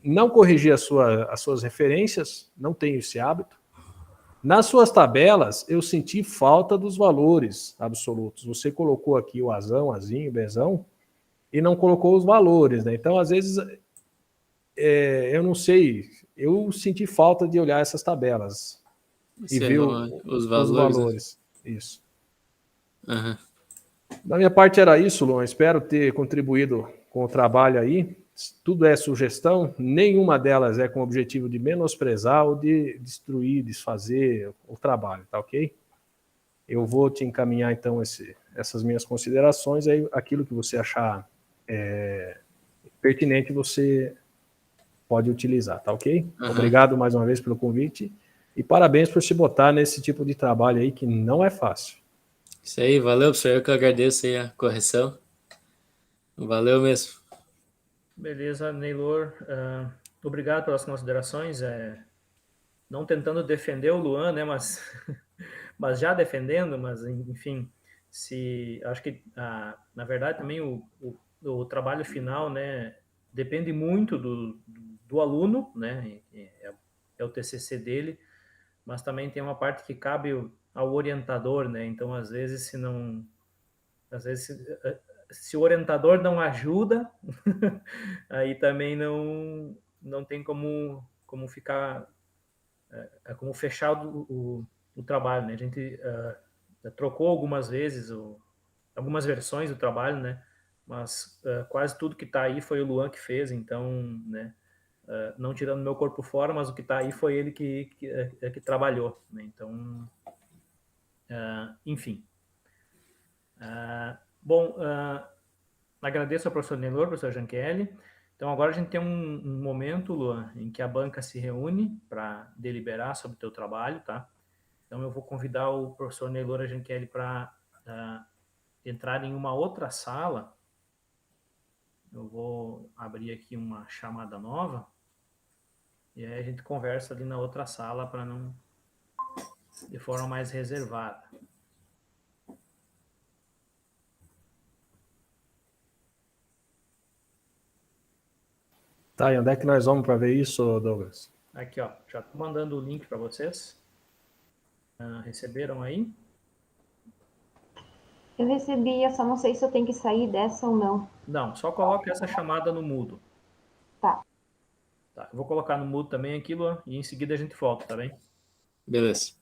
Não corrigir as suas referências, não tenho esse hábito. Nas suas tabelas, eu senti falta dos valores absolutos. Você colocou aqui o azão, azinho, bezão, e não colocou os valores, né? Então, às vezes, eu não sei, eu senti falta de olhar essas tabelas e ver Os os valores, né? valores. Isso. Da minha parte era isso, Luan. Espero ter contribuído com o trabalho aí. Tudo é sugestão, nenhuma delas é com o objetivo de menosprezar ou de destruir, desfazer o trabalho, tá ok? Eu vou te encaminhar, então, essas minhas considerações, aí aquilo que você achar pertinente, você pode utilizar, tá ok? Obrigado mais uma vez pelo convite e parabéns por se botar nesse tipo de trabalho aí, que não é fácil. Isso aí, valeu, professor. Eu que agradeço aí a correção. Valeu mesmo. Beleza, Neylor. Obrigado pelas considerações. Não tentando defender o Luan, né, mas, mas já defendendo, mas enfim, acho que na verdade também o trabalho final, né, depende muito do aluno, né, é o TCC dele, mas também tem uma parte que cabe ao orientador, né, então às vezes se o orientador não ajuda, aí também não tem como ficar, como fechar o trabalho, né? A gente trocou algumas vezes algumas versões do trabalho, né? Mas quase tudo que está aí foi o Luan que fez, então, né? Não tirando meu corpo fora, mas o que está aí foi ele que trabalhou, né? Então, enfim. Bom, agradeço ao professor Nelor, professor Jankelli. Então, agora a gente tem um momento, Luan, em que a banca se reúne para deliberar sobre o teu trabalho, tá? Então, eu vou convidar o professor Neylor Agenkelli para entrar em uma outra sala. Eu vou abrir aqui uma chamada nova e aí a gente conversa ali na outra sala para não de forma mais reservada. Tá, e onde é que nós vamos para ver isso, Douglas? Aqui, ó, já estou mandando o link para vocês. Receberam aí? Eu recebi, eu só não sei se eu tenho que sair dessa ou não. Não, só coloca essa chamada no mudo. Tá. Tá, eu vou colocar no mudo também aqui, Luan, e em seguida a gente volta, tá bem? Beleza.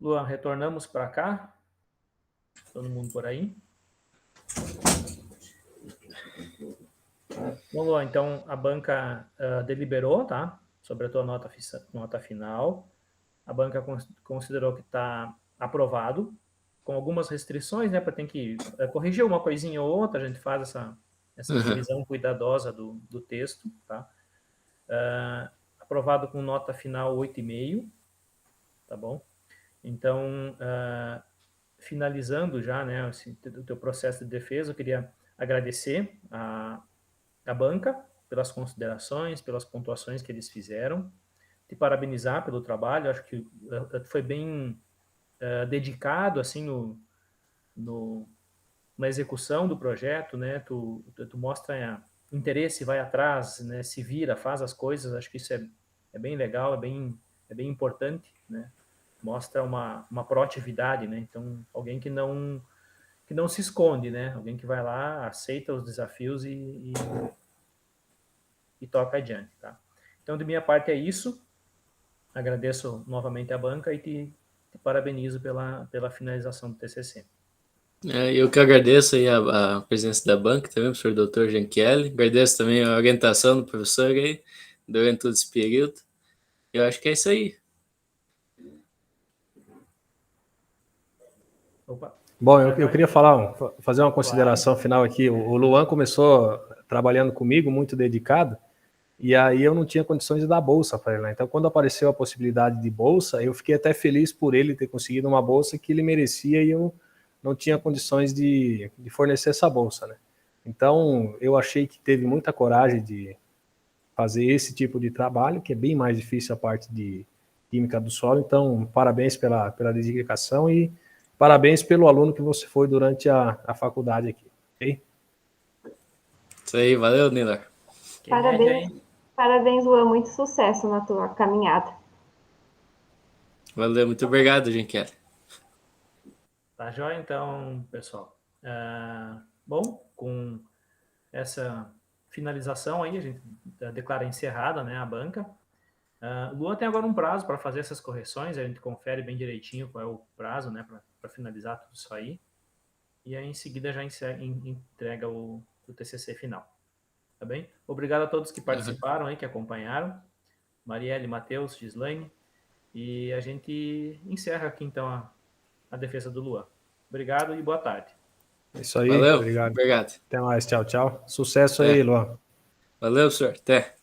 Luan, retornamos para cá. Todo mundo por aí? Bom, Luan, então a banca deliberou, tá? Sobre a tua nota final. A banca considerou que está aprovado, com algumas restrições, né? Para ter que corrigir uma coisinha ou outra, a gente faz essa revisão cuidadosa do texto, tá? Aprovado com nota final 8,5, tá bom? Então, finalizando já, né, o teu processo de defesa, eu queria agradecer a banca pelas considerações, pelas pontuações que eles fizeram, te parabenizar pelo trabalho, acho que foi bem dedicado, assim, na execução do projeto, né, tu mostra interesse, vai atrás, né, se vira, faz as coisas, acho que isso é bem legal, é bem importante, né, mostra uma proatividade, né, então alguém que não se esconde, né, alguém que vai lá, aceita os desafios e toca adiante, tá? Então, de minha parte é isso, agradeço novamente a banca e te parabenizo pela finalização do TCC. Eu que agradeço aí a presença da banca também, professor Dr. Giankelli. Agradeço também a orientação do professor aí durante todo esse período. Eu acho que é isso aí. Opa. Bom, eu queria fazer uma consideração final aqui. O Luan começou trabalhando comigo, muito dedicado, e aí eu não tinha condições de dar bolsa para ele, né? Então, quando apareceu a possibilidade de bolsa, eu fiquei até feliz por ele ter conseguido uma bolsa que ele merecia e eu não tinha condições de fornecer essa bolsa, né? Então, eu achei que teve muita coragem de fazer esse tipo de trabalho, que é bem mais difícil a parte de química do solo. Então, parabéns pela dedicação e parabéns pelo aluno que você foi durante a faculdade aqui, ok? Isso aí, valeu, Nila. Parabéns, Luan, muito sucesso na tua caminhada. Valeu, muito obrigado, Giankelli. Tá joia, então, pessoal. Bom, com essa finalização aí, a gente declara encerrada, né, a banca. O Luan tem agora um prazo para fazer essas correções, a gente confere bem direitinho qual é o prazo, né, para finalizar tudo isso aí. E aí, em seguida, já entrega o TCC final. Tá bem? Obrigado a todos que participaram aí, que acompanharam. Marielle, Matheus, Gislaine. E a gente encerra aqui, então, a defesa do Luan. Obrigado e boa tarde. É isso aí, Valeu, obrigado. obrigado. Até mais, tchau, tchau. Sucesso aí, Luan. Valeu, senhor. Até.